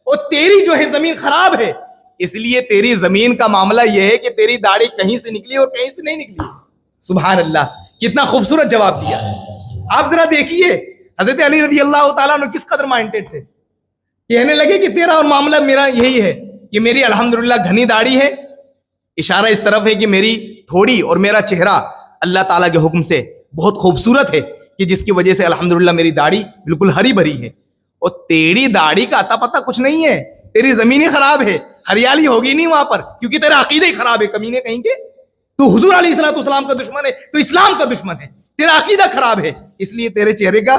اور تیری جو ہے زمین خراب ہے, اس لیے تیری زمین کا معاملہ یہ ہے کہ تیری داڑھی کہیں سے نکلی اور کہیں سے نہیں نکلی. سبحان اللہ, کتنا خوبصورت جواب دیا. آپ ذرا دیکھیے حضرت علی رضی اللہ تعالیٰ عنہ کس قدر مائنڈیڈ تھے. کہنے لگے کہ تیرا اور معاملہ میرا یہی ہے کہ میری الحمدللہ گھنی داڑھی ہے, اشارہ اس طرف ہے کہ میری تھوڑی, اور میرا چہرہ اللہ تعالیٰ کے حکم سے بہت خوبصورت ہے کہ جس کی وجہ سے الحمدللہ میری داڑھی بالکل ہری بھری ہے, اور تیری داڑھی کا اتا پتہ کچھ نہیں ہے, تیری زمین ہی خراب ہے, ہریالی ہوگی نہیں وہاں پر کیونکہ تیرا عقیدہ ہی خراب ہے. کمینے کہیں گے تو حضور علیہ الصلوۃ والسلام کا دشمن ہے, تو اسلام کا دشمن ہے, تیرا عقیدہ خراب ہے, اس لیے تیرے چہرے کا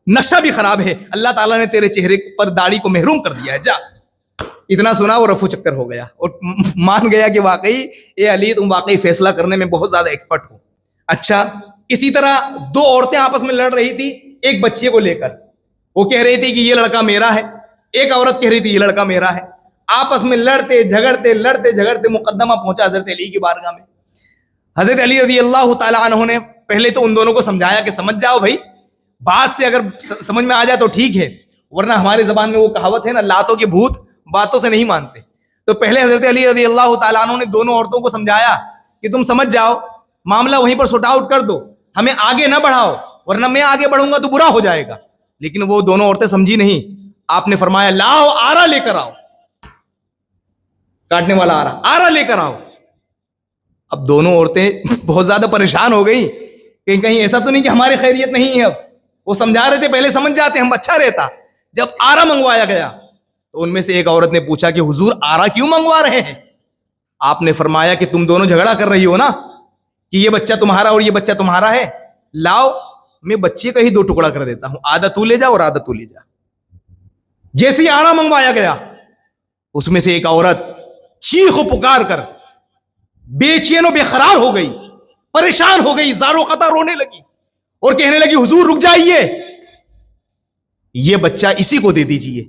نقشہ بھی خراب ہے, اللہ تعالیٰ نے تیرے چہرے پر داڑھی کو محروم کر دیا ہے. جا. اتنا سنا وہ رفو چکر ہو گیا اور مان گیا کہ واقعی اے علی تم واقعی فیصلہ کرنے میں بہت زیادہ ایکسپرٹ ہو. اچھا, اسی طرح 2 عورتیں آپس میں لڑ رہی تھی ایک بچے کو لے کر. وہ کہہ رہی تھی کہ یہ لڑکا میرا ہے, ایک عورت کہہ رہی تھی یہ لڑکا میرا ہے. آپس میں لڑتے جھگڑتے مقدمہ پہنچا حضرت علی کی بارگاہ میں. حضرت علی رضی اللہ تعالیٰ عنہ نے پہلے تو ان دونوں کو سمجھایا کہ سمجھ جاؤ بھائی, بات سے اگر سمجھ میں آ جائے تو ٹھیک ہے, ورنہ ہماری زبان میں وہ کہاوت ہے نا, لاتوں کے بھوت باتوں سے نہیں مانتے. تو پہلے حضرت علی رضی اللہ تعالیٰ عنہ نے دونوں عورتوں کو سمجھایا کہ تم سمجھ جاؤ, معاملہ وہیں پر سورٹ آؤٹ کر دو, ہمیں آگے نہ بڑھاؤ, ورنہ میں آگے بڑھوں گا تو برا ہو جائے گا. لیکن وہ دونوں عورتیں سمجھی نہیں. آپ نے فرمایا لاؤ آرا لے کر آؤ, کاٹنے والا آرا لے کر آؤ. اب دونوں عورتیں بہت زیادہ پریشان ہو گئی کہ کہیں ایسا تو نہیں کہ ہماری خیریت نہیں ہے. اب وہ سمجھا رہے تھے, پہلے سمجھ جاتے ہم اچھا رہتا. جب آرا منگوایا گیا تو ان میں سے ایک عورت نے پوچھا کہ حضور آرا کیوں منگوا رہے ہیں؟ آپ نے فرمایا کہ تم دونوں جھگڑا کر رہی ہو نا کہ یہ بچہ تمہارا اور یہ بچہ تمہارا ہے, لاؤ میں بچے کا ہی 2 ٹکڑا کر دیتا ہوں, آدھا تو لے جا اور آدھا تو لے جا. جیسے ہی آرا منگوایا گیا اس میں سے ایک عورت چیخ و پکار کر بے چین و بے قرار ہو گئی, پریشان ہو گئی, زارو قطع رونے لگی اور کہنے لگی حضور رک جائیے, یہ بچہ اسی کو دے دیجئے,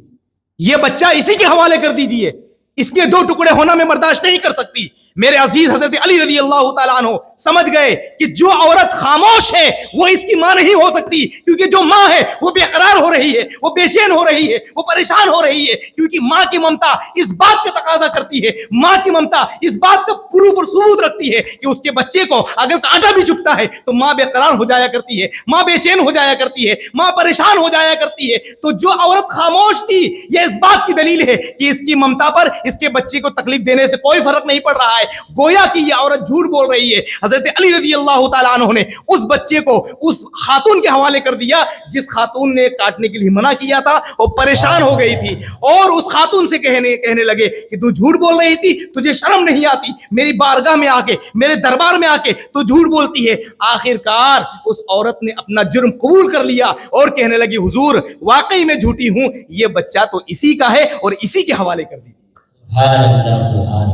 یہ بچہ اسی کے حوالے کر دیجئے, اس کے 2 ٹکڑے ہونا میں برداشت نہیں کر سکتی. میرے عزیز حضرت علی رضی اللہ تعالیٰ عنہ سمجھ گئے کہ جو عورت خاموش ہے وہ اس کی ماں نہیں ہو سکتی, کیونکہ جو ماں ہے وہ بے قرار ہو رہی ہے, وہ بے چین ہو رہی ہے, وہ پریشان ہو رہی ہے, کیونکہ ماں کی ممتا اس بات کا تقاضا کرتی ہے, ماں کی ممتا اس بات کا پروف اور ثبوت رکھتی ہے کہ اس کے بچے کو اگر کانٹا بھی چبھتا ہے تو ماں بے قرار ہو جایا کرتی ہے, ماں بے چین ہو جایا کرتی ہے, ماں پریشان ہو جایا کرتی ہے. تو جو عورت خاموش تھی یہ اس بات کی دلیل ہے کہ اس کی ممتا پر اس کے بچے کو تکلیف دینے سے کوئی فرق نہیں پڑ رہا ہے. گویا کہ یہ عورت جھوٹ بول رہی ہے. حضرت علی رضی اللہ تعالیٰ عنہ نے اس بچے کو اس خاتون کے حوالے کر دیا جس خاتون نے کاٹنے کے لیے منع کیا تھا, وہ پریشان ہو گئی تھی اور اس خاتون سے کہنے لگے کہ تو جھوٹ بول رہی تھی, تجھے شرم نہیں آتی, میری بارگاہ میں آ کے, میرے دربار میں آ کے تو جھوٹ بولتی ہے. آخرکار اس عورت نے اپنا جرم قبول کر لیا اور کہنے لگی حضور واقعی میں جھوٹی ہوں, یہ بچہ تو اسی کا ہے اور اسی کے حوالے کر دیجیے.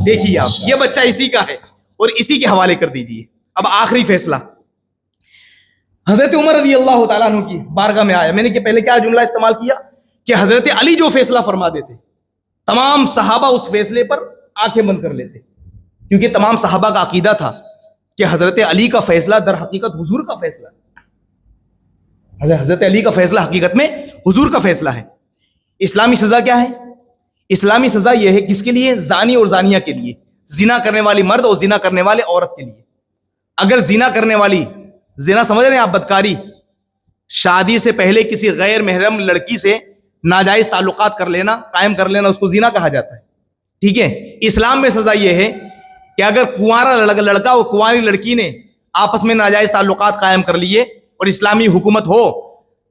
دیکھیے آپ, یہ بچہ اسی کا ہے اور اسی کے حوالے کر دیجیے. اب آخری فیصلہ حضرت عمر رضی اللہ تعالیٰ عنہ کی بارگاہ میں آیا. میں نے کہ پہلے کیا جملہ استعمال کیا کہ حضرت علی جو فیصلہ فرما دیتے تمام صحابہ اس فیصلے پر آنکھیں بند کر لیتے, کیونکہ تمام صحابہ کا عقیدہ تھا کہ حضرت علی کا فیصلہ در حقیقت حضور کا فیصلہ ہے. حضرت علی کا فیصلہ حقیقت میں حضور کا فیصلہ ہے. اسلامی سزا کیا ہے؟ اسلامی سزا یہ ہے کس کے لیے؟ زانی اور زانیہ کے لیے, زنا کرنے والی مرد اور زنا کرنے والے عورت کے لیے. اگر زنا کرنے والی, زنا سمجھ رہے ہیں آپ, بدکاری, شادی سے پہلے کسی غیر محرم لڑکی سے ناجائز تعلقات کر لینا, قائم کر لینا, اس کو زنا کہا جاتا ہے. ٹھیک ہے, اسلام میں سزا یہ ہے کہ اگر کنوارا لڑکا اور کنواری لڑکی نے آپس میں ناجائز تعلقات قائم کر لیے اور اسلامی حکومت ہو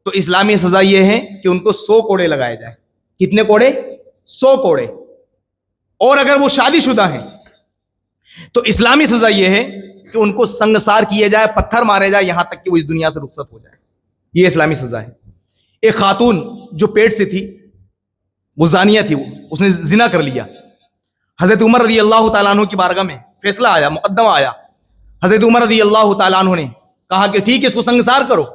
تو اسلامی سزا یہ ہے کہ ان کو 100 کوڑے لگائے جائیں. کتنے کوڑے؟ 100 کوڑے. اور اگر وہ شادی شدہ ہیں تو اسلامی سزا یہ ہے کہ ان کو سنگسار کیے جائے, پتھر مارے جائے یہاں تک کہ وہ اس دنیا سے رخصت ہو جائے. یہ اسلامی سزا ہے. ایک خاتون جو پیٹ سے تھی, وہ زانیہ تھی, اس نے زنا کر لیا. حضرت عمر رضی اللہ تعالیٰ عنہ کی بارگاہ میں فیصلہ آیا, مقدمہ آیا. حضرت عمر رضی اللہ تعالیٰ عنہ نے کہا کہ ٹھیک ہے اس کو سنگسار کرو,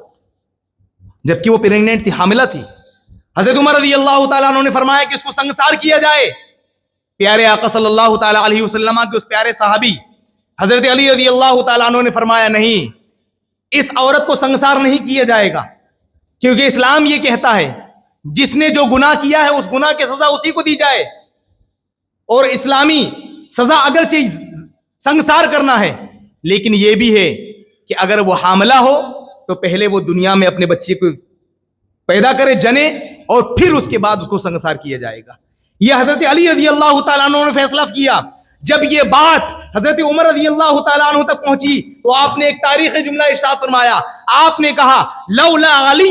جبکہ وہ پریگننٹ تھی, حاملہ تھی. حضرت عمر رضی اللہ تعالیٰ عنہ نے فرمایا کہ اس کو سنگسار کیا جائے. پیارے آقا صلی اللہ تعالیٰ علیہ وسلم کے اس پیارے صحابی حضرت علی رضی اللہ تعالیٰ عنہ نے فرمایا نہیں, اس عورت کو سنگسار نہیں کیا جائے گا, کیونکہ اسلام یہ کہتا ہے جس نے جو گناہ کیا ہے اس گناہ کی سزا اسی کو دی جائے. اور اسلامی سزا اگرچہ سنگسار کرنا ہے لیکن یہ بھی ہے کہ اگر وہ حاملہ ہو تو پہلے وہ دنیا میں اپنے بچے کو پیدا کرے, جنے, اور پھر اس کے بعد اس کو سنگسار کیا جائے گا. یہ حضرت علی رضی اللہ تعالیٰ عنہ نے فیصلہ کیا. جب یہ بات حضرت عمر رضی اللہ تعالیٰ عنہ تک پہنچی تو آپ نے ایک تاریخی جملہ ارشاد فرمایا. آپ نے کہا لولا علی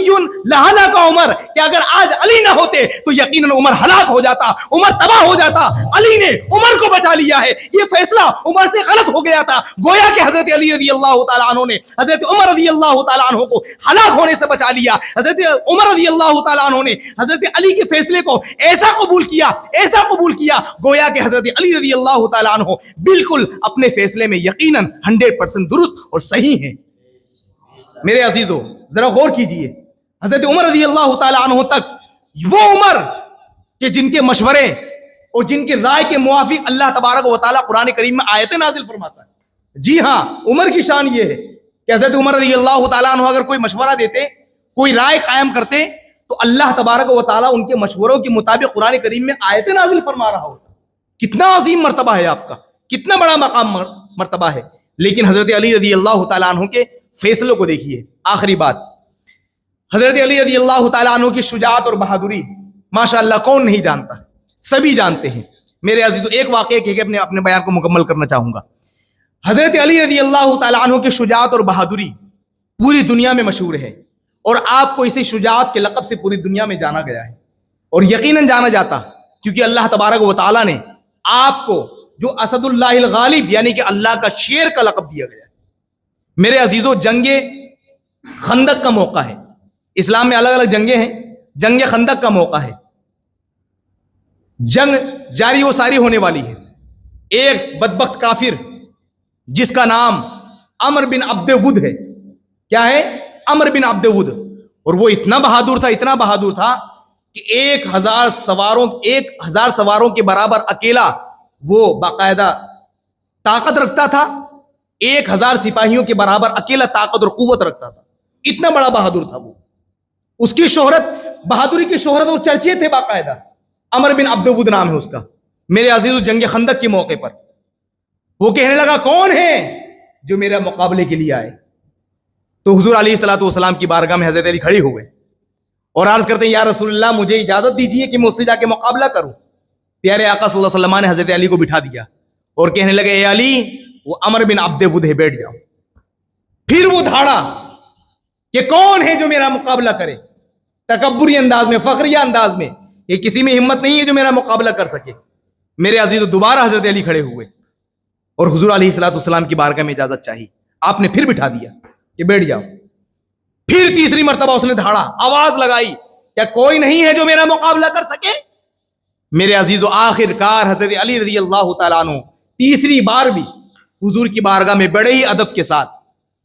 لہلک عمر, کہ اگر آج علی نہ ہوتے تو یقیناً عمر ہلاک ہو جاتا, عمر تباہ ہو جاتا. علی نے عمر کو بچا لیا ہے. یہ فیصلہ عمر سے غلط ہو گیا تھا. گویا کہ حضرت علی رضی اللہ تعالیٰ عنہ نے حضرت عمر رضی اللہ تعالیٰ عنہ کو ہلاک ہونے سے بچا لیا. حضرت عمر رضی اللہ تعالیٰ عنہ نے حضرت علی کے فیصلے کو ایسا قبول کیا گویا کہ حضرت علی رضی اللہ تعالیٰ عنہ بالکل اپنے فیصلے میں یقیناً 100% درست اور صحیح ہیں. میرے عزیزو ذرا غور کیجئے, حضرت عمر رضی اللہ تعالیٰ عنہ تک وہ عمر کہ جن کے مشورے اور جن کی رائے کے موافق اللہ تبارک و تعالیٰ قرآن کریم میں آیتیں نازل فرماتا ہے. جی ہاں, عمر کی شان یہ ہے کہ حضرت عمر رضی اللہ تعالیٰ عنہ اگر کوئی مشورہ دیتے, کوئی رائے قائم کرتے تو اللہ تبارک و تعالیٰ ان کے مشوروں کے مطابق قرآن کریم میں آیتیں نازل فرما رہا ہوتا. کتنا عظیم مرتبہ ہے آپ کا, کتنا بڑا مقام مرتبہ ہے. لیکن حضرت علی رضی اللہ تعالیٰ عنہ کے فیصلوں کو دیکھیے. آخری بات, حضرت علی رضی اللہ تعالیٰ عنہ کی شجاعت اور بہادری ماشاءاللہ کون نہیں جانتا، سبھی جانتے ہیں۔ میرے عزیز ایک واقعہ کہ اپنے بیان کو مکمل کرنا چاہوں گا۔ حضرت علی رضی اللہ تعالیٰ عنہ کی شجاعت اور بہادری پوری دنیا میں مشہور ہے، اور آپ کو اسی شجاعت کے لقب سے پوری دنیا میں جانا گیا ہے، اور یقیناً جانا جاتا، کیونکہ اللہ تبارک و تعالیٰ نے آپ کو جو اسد اللہ الغالب یعنی کہ اللہ کا شیر کا لقب دیا گیا ہے۔ میرے عزیزو، جنگ خندق کا موقع ہے، اسلام میں الگ الگ جنگیں ہیں، جنگ خندق کا موقع ہے، جنگ جاری و ساری ہونے والی ہے۔ ایک بدبخت کافر جس کا نام عمر بن عبد ود ہے، کیا ہے؟ عمر بن عبد ود، اور وہ اتنا بہادر تھا کہ 1000 سواروں کے برابر اکیلا وہ باقاعدہ طاقت رکھتا تھا، 1000 سپاہیوں کے برابر اکیلا طاقت اور قوت رکھتا تھا، اتنا بڑا بہادر تھا وہ۔ اس کی شہرت، بہادری کی شہرت اور چرچے تھے باقاعدہ، عمر بن عبد ود نام ہے اس کا۔ میرے عزیزو، جنگ خندق کے موقع پر وہ کہنے لگا کون ہے جو میرا مقابلے کے لیے آئے؟ تو حضور علیہ الصلوۃ والسلام کی بارگاہ میں حضرت علی کھڑے ہوئے اور عرض کرتے ہیں یا رسول اللہ مجھے اجازت دیجیے کہ میں اس سے جا کے مقابلہ کروں۔ پیارے آقا صلی اللہ علیہ وسلم نے حضرت علی کو بٹھا دیا اور کہنے لگے اے علی وہ عمر بن عبد ود ہے، بیٹھ جاؤ۔ پھر وہ دھاڑا کہ کون ہے جو میرا مقابلہ کرے، تکبری انداز میں، فخریہ انداز میں، یہ کسی میں ہمت نہیں ہے جو میرا مقابلہ کر سکے۔ میرے عزیزو، دوبارہ حضرت علی کھڑے ہوئے اور حضور علیہ الصلوۃ والسلام کی بارگاہ میں اجازت چاہی، آپ نے پھر بٹھا دیا کہ بیٹھ جاؤ۔ پھر تیسری مرتبہ اس نے دھاڑا، آواز لگائی کیا کوئی نہیں ہے جو میرا مقابلہ کر سکے؟ میرے عزیزو، آخر کار حضرت علی رضی اللہ تعالیٰ عنہ تیسری بار بھی حضور کی بارگاہ میں بڑے ہی ادب کے ساتھ،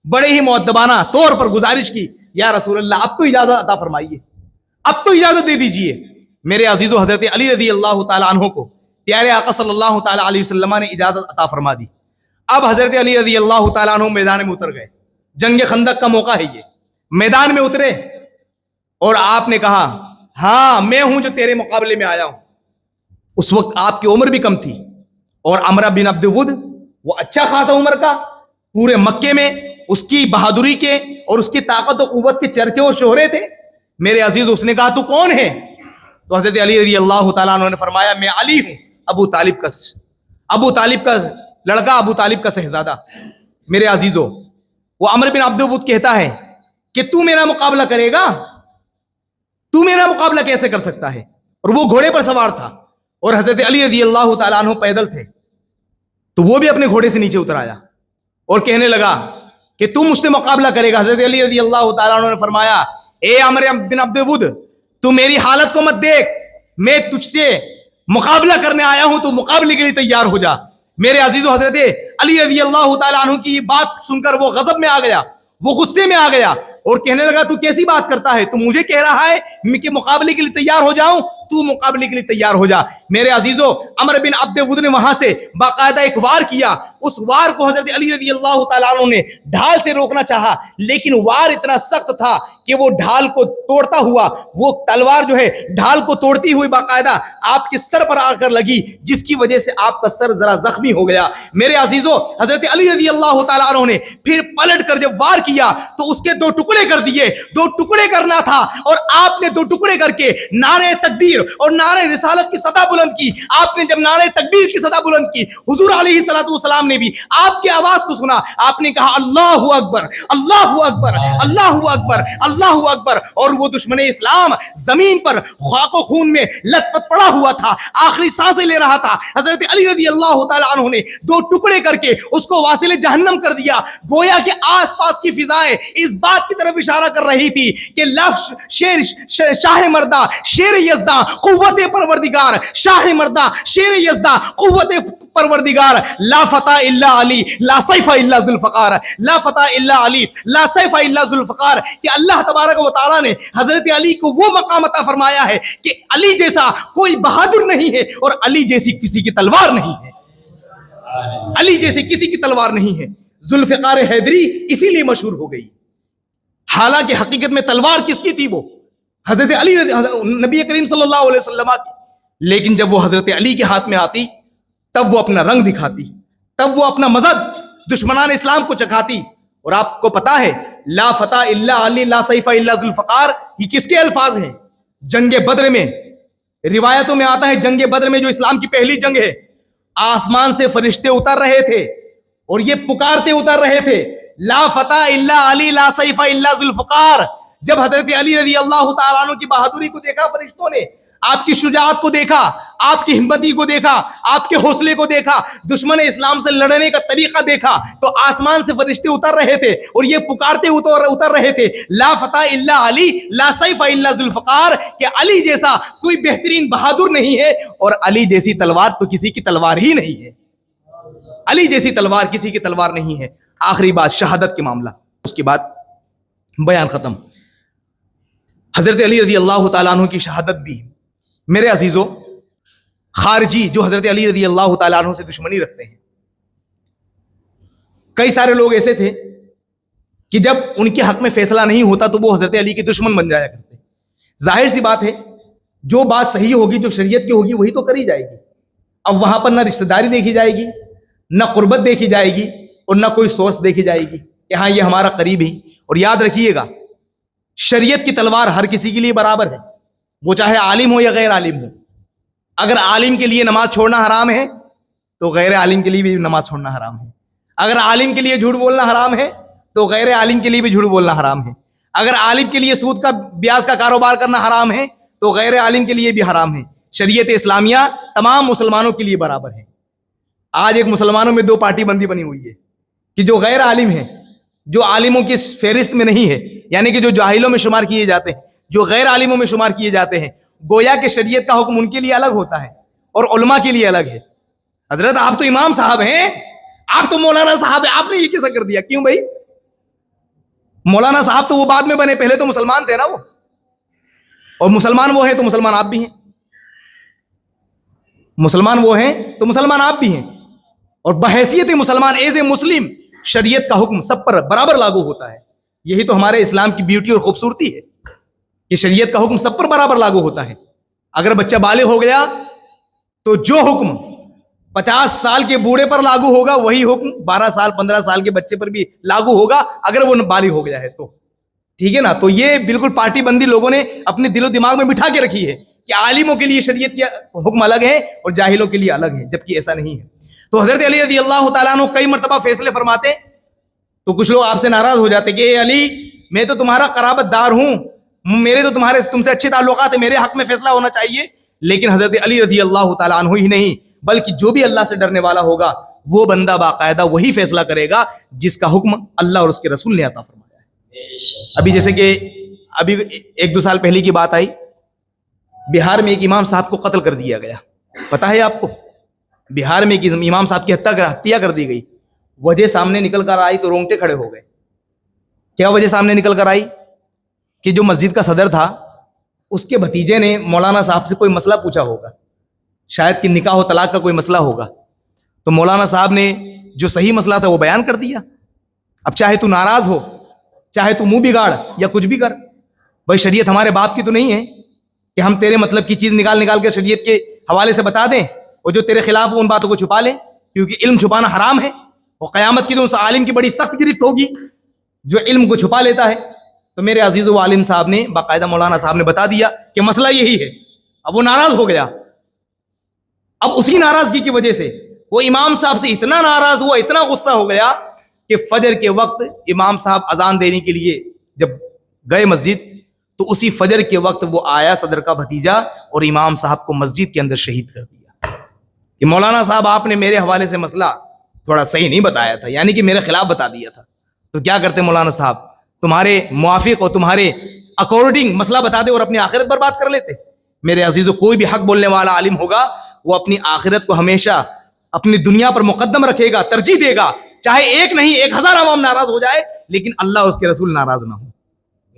بڑے ہی مؤدبانہ طور پر گزارش کی یا رسول اللہ اب تو اجازت عطا فرمائیے، اب تو اجازت دے دیجئے۔ میرے عزیزو، حضرت علی رضی اللہ تعالیٰ عنہ کو پیارے آقا صلی اللہ تعالیٰ علیہ وسلم نے اجازت عطا فرما دی۔ اب حضرت علی رضی اللہ تعالیٰ عنہ میدان میں اتر گئے، جنگ خندق کا موقع ہے یہ، میدان میں اترے اور آپ نے کہا ہاں میں ہوں جو تیرے مقابلے میں آیا ہوں۔ اس وقت آپ کی عمر بھی کم تھی اور عمر بن عبد ود وہ اچھا خاصا عمر کا، پورے مکے میں اس کی بہادری کے اور اس کی طاقت و قوت کے چرچے اور شہرے تھے۔ میرے عزیز، اس نے کہا تو کون ہے؟ تو حضرت علی رضی اللہ تعالیٰ عنہ نے فرمایا میں علی ہوں، ابو طالب کا لڑکا، ابو طالب کا شہزادہ۔ میرے عزیزو، وہ عمر بن عبد ود کہتا ہے کہ تو میرا مقابلہ کرے گا؟ تو میرا مقابلہ کیسے کر سکتا ہے؟ اور وہ گھوڑے پر سوار تھا اور حضرت علی رضی اللہ تعالیٰ عنہ پیدل تھے، تو وہ بھی اپنے گھوڑے سے نیچے اتر آیا اور کہنے لگا کہ تو مجھ سے مقابلہ کرے گا۔ حضرت علی رضی اللہ تعالیٰ عنہ نے فرمایا اے عمر بن عبد ود، تو میری حالت کو مت دیکھ، میں تجھ سے مقابلہ کرنے آیا ہوں، تو مقابلے کے لیے تیار ہو جا۔ میرے عزیزو، حضرت علی رضی اللہ تعالیٰ عنہ کی یہ بات سن کر وہ غضب میں آ گیا، وہ غصے میں آ گیا اور کہنے لگا تو کیسی بات کرتا ہے؟ تو مجھے کہہ رہا ہے کہ مقابلے کے لیے تیار ہو جاؤں، تو مقابلے کے لیے تیار ہو جا۔ میرے عزیزو، عمر بن عبد ود نے وہاں سے باقاعدہ ایک وار کیا، اس وار کو حضرت علی رضی اللہ تعالیٰ عنہ نے ڈھال سے روکنا چاہا، لیکن وار اتنا سخت تھا کہ وہ ڈھال کو توڑتا ہوا، وہ تلوار جو ہے ڈھال کو توڑتی ہوئی باقاعدہ آپ کے سر پر آ کر لگی، جس کی وجہ سے آپ کا سر ذرا زخمی ہو گیا۔ میرے عزیزو، حضرت علی رضی اللہ تعالیٰ عنہ نے پھر پلٹ کر جب وار کیا تو اس کے 2 ٹکڑے کر دیے، 2 ٹکڑے کرنا تھا، اور آپ نے 2 ٹکڑے کر کے نعرہ تکبیر اور نعرہ رسالت کی صدا بلند کی۔ آپ نے جب نعرہ تکبیر کی صدا بلند کی، حضور علیہ الصلوۃ والسلام نے بھی آپ کی آواز کو سنا، آپ نے کہا اللہ اکبر، اللہ اکبر، اللہ اکبر، اللہ اکبر، اور وہ دشمن اسلام زمین پر خاک و خون میں لت پت پڑا ہوا تھا، آخری سانسیں لے رہا تھا۔ حضرت علی رضی اللہ تعالیٰ عنہ نے 2 ٹکڑے کر کے اس کو واصل جہنم کر دیا۔ گویا کہ آس پاس کی فضائیں اس بات کی طرف اشارہ کر رہی تھی کہ لفظ شیر شاہ مردہ شیر یزداں قوت پروردگار، شاہ مردہ شیر یزداں قوت پروردگار، لا فتح الا علی لا سیف الا ذوالفقار، لا فتح الا علی لا سیف الا ذوالفقار، کہ اللہ تبارک و تعالیٰ نے حضرت علی کو وہ مقام عطا فرمایا ہے کہ علی جیسا کوئی بہادر نہیں ہے اور علی جیسی کسی کی تلوار نہیں ہے، علی جیسی کسی کی تلوار نہیں ہے۔ ذوالفقار حیدری اسی لیے مشہور ہو گئی، حالانکہ حقیقت میں تلوار کس کی تھی؟ وہ حضرت علی نبی کریم صلی اللہ علیہ وسلم کی، لیکن جب وہ حضرت علی کے ہاتھ میں آتی تب وہ اپنا رنگ دکھاتی، تب وہ اپنا مزد دشمنان اسلام کو چکھاتی، اور آپ کو پتا ہے لا فتح الا علی لا سیف الا ذوالفقار یہ کس کے الفاظ ہیں؟ جنگ بدر میں، روایتوں میں آتا ہے جنگ بدر میں جو اسلام کی پہلی جنگ ہے، آسمان سے فرشتے اتر رہے تھے اور یہ پکارتے اتر رہے تھے لا فتح الا علی لا سیف الا ذوالفقار. جب حضرت علی رضی اللہ تعالیٰ عنہ کی بہادری کو دیکھا فرشتوں نے، آپ کی شجاعت کو دیکھا، آپ کی ہمتی کو دیکھا، آپ کے حوصلے کو دیکھا، دشمن اسلام سے لڑنے کا طریقہ دیکھا، تو آسمان سے فرشتے اتر رہے تھے اور یہ پکارتے اتر رہے تھے لا فتح الا علی لا سیف الا ذوالفقار، کہ علی جیسا کوئی بہترین بہادر نہیں ہے اور علی جیسی تلوار تو کسی کی تلوار ہی نہیں ہے. علی جیسی تلوار کسی کی تلوار نہیں ہے. آخری بات شہادت کے معاملہ، اس کے بعد بیان ختم. حضرت علی رضی اللہ تعالیٰ عنہ کی شہادت بھی، میرے عزیزو، خارجی جو حضرت علی رضی اللہ تعالیٰ عنہ سے دشمنی رکھتے ہیں، کئی سارے لوگ ایسے تھے کہ جب ان کے حق میں فیصلہ نہیں ہوتا تو وہ حضرت علی کے دشمن بن جایا کرتے. ظاہر سی بات ہے جو بات صحیح ہوگی، جو شریعت کی ہوگی وہی تو کری جائے گی. اب وہاں پر نہ رشتہ داری دیکھی جائے گی، نہ قربت دیکھی جائے گی، اور نہ کوئی سورس دیکھی جائے گی کہ ہاں یہ ہمارا قریب ہی. اور یاد رکھیے گا شریعت کی تلوار ہر کسی کے لیے برابر ہے، وہ چاہے عالم ہو یا غیر عالم ہو. اگر عالم کے لیے نماز چھوڑنا حرام ہے تو غیر عالم کے لیے بھی نماز چھوڑنا حرام ہے. اگر عالم کے لیے جھوٹ بولنا حرام ہے تو غیر عالم کے لیے بھی جھوٹ بولنا حرام ہے. اگر عالم کے لیے سود کا بیاج کا کاروبار کرنا حرام ہے تو غیر عالم کے لیے بھی حرام ہے. شریعت اسلامیہ تمام مسلمانوں کے لیے برابر ہے. آج ایک مسلمانوں میں دو پارٹی بندی بنی ہوئی ہے کہ جو غیر عالم ہیں، جو عالموں کی فہرست میں نہیں ہے، یعنی کہ جو جاہلوں میں شمار کیے جاتے ہیں، جو غیر عالموں میں شمار کیے جاتے ہیں، گویا کہ شریعت کا حکم ان کے لیے الگ ہوتا ہے اور علماء کے لیے الگ ہے. حضرت آپ تو امام صاحب ہیں، آپ تو مولانا صاحب ہیں، آپ نے یہ کیسا کر دیا؟ کیوں بھائی؟ مولانا صاحب تو وہ بعد میں بنے، پہلے تو مسلمان تھے نا وہ، اور مسلمان وہ ہیں تو مسلمان آپ بھی ہیں، مسلمان وہ ہیں تو مسلمان آپ بھی ہیں. اور بحیثیت مسلمان ایز اے مسلم شریعت کا حکم سب پر برابر لاگو ہوتا ہے. یہی تو ہمارے اسلام کی بیوٹی اور خوبصورتی ہے کہ شریعت کا حکم سب پر برابر لاگو ہوتا ہے. اگر بچہ بالغ ہو گیا تو جو حکم 50 سال کے بوڑھے پر لاگو ہوگا وہی حکم 12 سال 15 سال کے بچے پر بھی لاگو ہوگا اگر وہ بالغ ہو گیا ہے تو. ٹھیک ہے نا؟ تو یہ بالکل پارٹی بندی لوگوں نے اپنے دل و دماغ میں بٹھا کے رکھی ہے کہ عالموں کے لیے شریعت کے حکم الگ ہے اور جاہلوں کے لیے الگ ہے، جبکہ ایسا نہیں ہے. تو حضرت علی رضی اللہ تعالیٰ عنہ کئی مرتبہ فیصلے فرماتے تو کچھ لوگ آپ سے ناراض ہو جاتے کہ اے علی، میں تو تمہارا قرابت دار ہوں، میرے تو تم سے اچھے تعلقات ہیں، میرے حق میں فیصلہ ہونا چاہیے. لیکن حضرت علی رضی اللہ تعالیٰ عنہ ہی نہیں بلکہ جو بھی اللہ سے ڈرنے والا ہوگا وہ بندہ باقاعدہ وہی فیصلہ کرے گا جس کا حکم اللہ اور اس کے رسول نے عطا فرمایا ہے. ابھی جیسے کہ ابھی 1-2 سال پہلے کی بات آئی، بہار میں ایک امام صاحب کو قتل کر دیا گیا. پتہ ہے آپ کو؟ بہار میں ایک امام صاحب کی ہتیا کر دی گئی. وجہ سامنے نکل کر آئی تو رونگٹے کھڑے ہو گئے. کیا وجہ سامنے نکل کر آئی؟ کہ جو مسجد کا صدر تھا اس کے بھتیجے نے مولانا صاحب سے کوئی مسئلہ پوچھا ہوگا، شاید کہ نکاح و طلاق کا کوئی مسئلہ ہوگا، تو مولانا صاحب نے جو صحیح مسئلہ تھا وہ بیان کر دیا. اب چاہے تو ناراض ہو، چاہے تو منہ بگاڑ یا کچھ بھی کر، بھائی شریعت ہمارے باپ کی تو نہیں ہے کہ ہم تیرے مطلب کی چیز نکال کے شریعت کے حوالے سے بتا دیں اور جو تیرے خلاف ہو ان باتوں کو چھپا لیں، کیونکہ علم چھپانا حرام ہے اور قیامت کی تو اس عالم کی بڑی سخت گرفت ہوگی جو علم کو چھپا لیتا ہے. تو میرے عزیز و عالم صاحب نے باقاعدہ مولانا صاحب نے بتا دیا کہ مسئلہ یہی ہے. اب وہ ناراض ہو گیا. اب اسی ناراضگی کی وجہ سے وہ امام صاحب سے اتنا ناراض ہوا، اتنا غصہ ہو گیا کہ فجر کے وقت امام صاحب اذان دینے کے لیے جب گئے مسجد تو اسی فجر کے وقت وہ آیا صدر کا بھتیجا اور امام صاحب کو مسجد کے اندر شہید کر دیا کہ مولانا صاحب آپ نے میرے حوالے سے مسئلہ تھوڑا صحیح نہیں بتایا تھا، یعنی کہ میرے خلاف بتا دیا تھا. تو کیا کرتے مولانا صاحب؟ تمہارے موافق اور تمہارے اکارڈنگ مسئلہ بتا دے اور اپنی آخرت برباد کر لیتے. میرے عزیزو، کوئی بھی حق بولنے والا عالم ہوگا وہ اپنی آخرت کو ہمیشہ اپنی دنیا پر مقدم رکھے گا، ترجیح دے گا، چاہے 1 نہیں 1000 عوام ناراض ہو جائے لیکن اللہ اور اس کے رسول ناراض نہ ہو.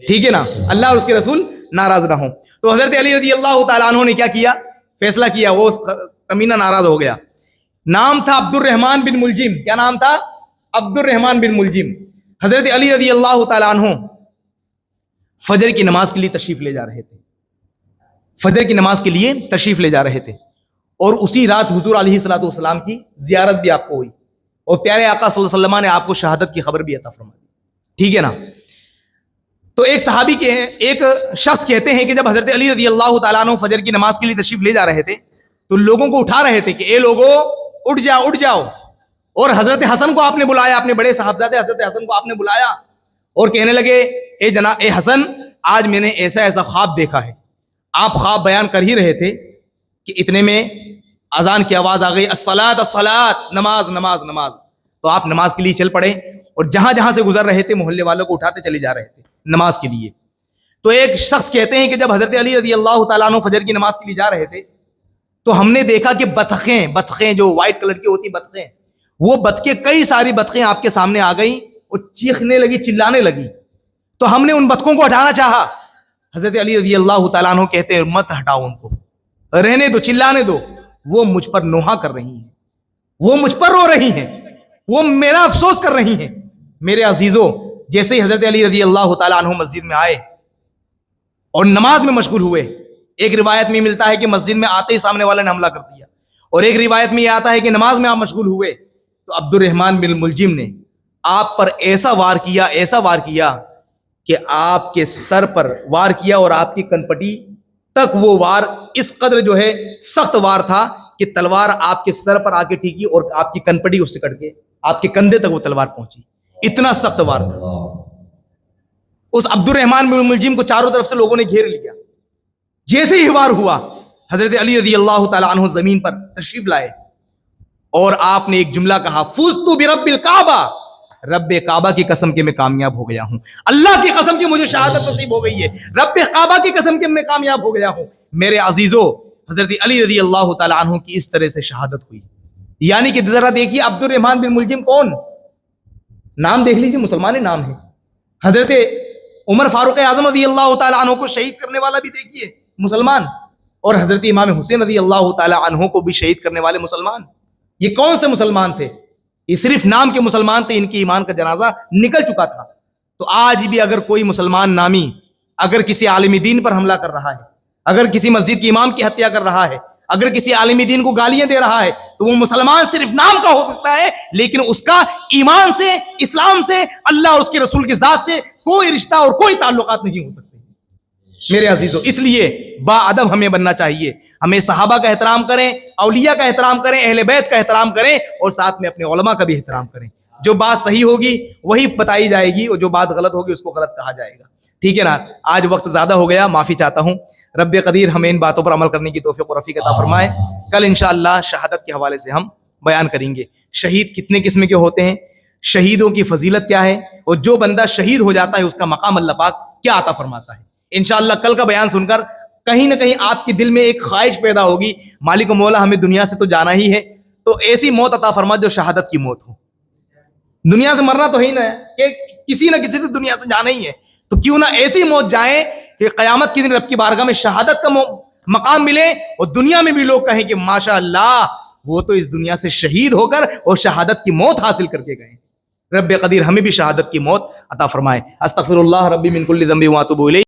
ٹھیک ہے نا؟ اللہ اور اس کے رسول ناراض نہ ہوں. تو حضرت علی رضی اللہ تعالیٰ عنہ نے کیا کیا؟ فیصلہ کیا. وہ کمینہ ناراض ہو گیا. نام تھا عبد الرحمن بن ملجم. کیا نام تھا؟ عبد الرحمن بن ملجم. حضرت علی رضی اللہ تعالیٰ عنہ فجر کی نماز کے لیے تشریف لے جا رہے تھے. فجر کی نماز کے لیے تشریف لے جا رہے تھے اور اسی رات حضور علیہ الصلوۃ والسلام کی زیارت بھی آپ کو ہوئی اور پیارے آقا صلی اللہ علیہ وسلم نے آپ کو شہادت کی خبر بھی عطا فرما دی. ٹھیک ہے نا. تو ایک صحابی کے ایک شخص کہتے ہیں کہ جب حضرت علی رضی اللہ تعالیٰ عنہ فجر کی نماز کے لیے تشریف لے جا رہے تھے تو لوگوں کو اٹھا رہے تھے کہ اے لوگو اٹھ جاؤ اٹھ جاؤ. اور حضرت حسن کو آپ نے بلایا, اپنے بڑے صاحبزادے حضرت حسن کو آپ نے بلایا اور کہنے لگے اے حسن, آج میں نے ایسا ایسا خواب دیکھا ہے. آپ خواب بیان کر ہی رہے تھے کہ اتنے میں اذان کی آواز آ گئی, الصلاۃ الصلاۃ, نماز نماز نماز. تو آپ نماز کے لیے چل پڑے اور جہاں جہاں سے گزر رہے تھے محلے والوں کو اٹھاتے چلے جا رہے تھے نماز کے لیے. تو ایک شخص کہتے ہیں کہ جب حضرت علی رضی اللہ تعالیٰ عنہ فجر کی نماز کے لیے جا رہے تھے تو ہم نے دیکھا کہ بطخیں جو وائٹ کلر کی ہوتی بطخیں, وہ بطخیں, کئی ساری بطخیں آپ کے سامنے آ گئیں اور چیخنے لگی, چلانے لگی. تو ہم نے ان بطخوں کو ہٹانا چاہا. حضرت علی رضی اللہ تعالیٰ عنہ کہتے ہیں مت ہٹاؤ ان کو, رہنے دو, چلانے دو, وہ مجھ پر نوحہ کر رہی ہیں, وہ مجھ پر رو رہی ہیں, وہ میرا افسوس کر رہی ہیں. میرے عزیزوں, جیسے ہی حضرت علی رضی اللہ تعالیٰ عنہ مسجد میں آئے اور نماز میں مشغول ہوئے, ایک روایت میں ملتا ہے کہ مسجد میں آتے ہی سامنے والے نے حملہ کر دیا, اور ایک روایت میں یہ آتا ہے کہ نماز میں آپ مشغول ہوئے تو عبد الرحمن بن ملجم نے آپ پر ایسا وار کیا کہ آپ کے سر پر وار کیا اور آپ کی کنپٹی تک وہ وار اس قدر جو ہے سخت وار تھا کہ تلوار آپ کے سر پر آ کے ٹھیکی اور آپ کی کنپٹی اس سے کٹ کے آپ کے کندھے تک وہ تلوار پہنچی. اتنا سخت وار تھا. اس عبد الرحمن بن ملجم کو چاروں طرف سے لوگوں نے گھیر لیا. جیسے ہی وار ہوا حضرت علی رضی اللہ تعالیٰ عنہ زمین پر تشریف لائے اور آپ نے ایک جملہ کہا, فزت برب الکعبہ, رب کعبہ کی قسم کے میں کامیاب ہو گیا ہوں, اللہ کی قسم کی مجھے شہادت نصیب ہو گئی ہے, رب کعبہ کی قسم کے میں کامیاب ہو گیا ہوں. میرے عزیزوں, حضرت علی رضی اللہ تعالیٰ عنہ کی اس طرح سے شہادت ہوئی. یعنی کہ ذرا دیکھیے عبد الرحمن بن ملجم کون, نام دیکھ لیجیے, مسلمان نام ہے. حضرت عمر فاروق اعظم رضی اللہ تعالیٰ عنہ کو شہید کرنے والا بھی دیکھیے مسلمان, اور حضرت امام حسین رضی اللہ تعالیٰ عنہ کو بھی شہید کرنے والے مسلمان. یہ کون سے مسلمان تھے؟ یہ صرف نام کے مسلمان تھے, ان کی ایمان کا جنازہ نکل چکا تھا. تو آج بھی اگر کوئی مسلمان نامی اگر کسی عالم دین پر حملہ کر رہا ہے, اگر کسی مسجد کے امام کی ہتیا کر رہا ہے, اگر کسی عالم دین کو گالیاں دے رہا ہے, تو وہ مسلمان صرف نام کا ہو سکتا ہے, لیکن اس کا ایمان سے, اسلام سے, اللہ اور اس کے رسول کی ذات سے کوئی رشتہ اور کوئی تعلقات نہیں ہو سکتے. میرے عزیزوں, اس لیے با ادب ہمیں بننا چاہیے. ہمیں صحابہ کا احترام کریں, اولیاء کا احترام کریں, اہل بیت کا احترام کریں, اور ساتھ میں اپنے علماء کا بھی احترام کریں. جو بات صحیح ہوگی وہی بتائی جائے گی, اور جو بات غلط ہوگی اس کو غلط کہا جائے گا. ٹھیک ہے نا. آج وقت زیادہ ہو گیا, معافی چاہتا ہوں. رب قدیر ہمیں ان باتوں پر عمل کرنے کی توفیق و رفیق عطا فرمائے. کل انشاءاللہ شہادت کے حوالے سے ہم بیان کریں گے. شہید کتنے قسم کے ہوتے ہیں, شہیدوں کی فضیلت کیا ہے, اور جو بندہ شہید ہو جاتا ہے اس کا مقام اللہ پاک کیا عطا فرماتا ہے. انشاءاللہ کل کا بیان سن کر کہیں نہ کہیں آپ کے دل میں ایک خواہش پیدا ہوگی, مالک و مولا ہمیں دنیا سے تو جانا ہی ہے, تو ایسی موت عطا فرما جو شہادت کی موت ہو. دنیا سے مرنا تو ہی نہ ہے کہ کسی نہ کسی سے دنیا سے جانا ہی ہے, تو کیوں نہ ایسی موت جائیں کہ قیامت کے دن رب کی بارگاہ میں شہادت کا مقام ملے, اور دنیا میں بھی لوگ کہیں کہ ماشاءاللہ وہ تو اس دنیا سے شہید ہو کر اور شہادت کی موت حاصل کر کے گئے. رب قدیر ہمیں بھی شہادت کی موت عطا فرمائے. استغفر اللہ ربی من کل ذنب و اتوب الیہ.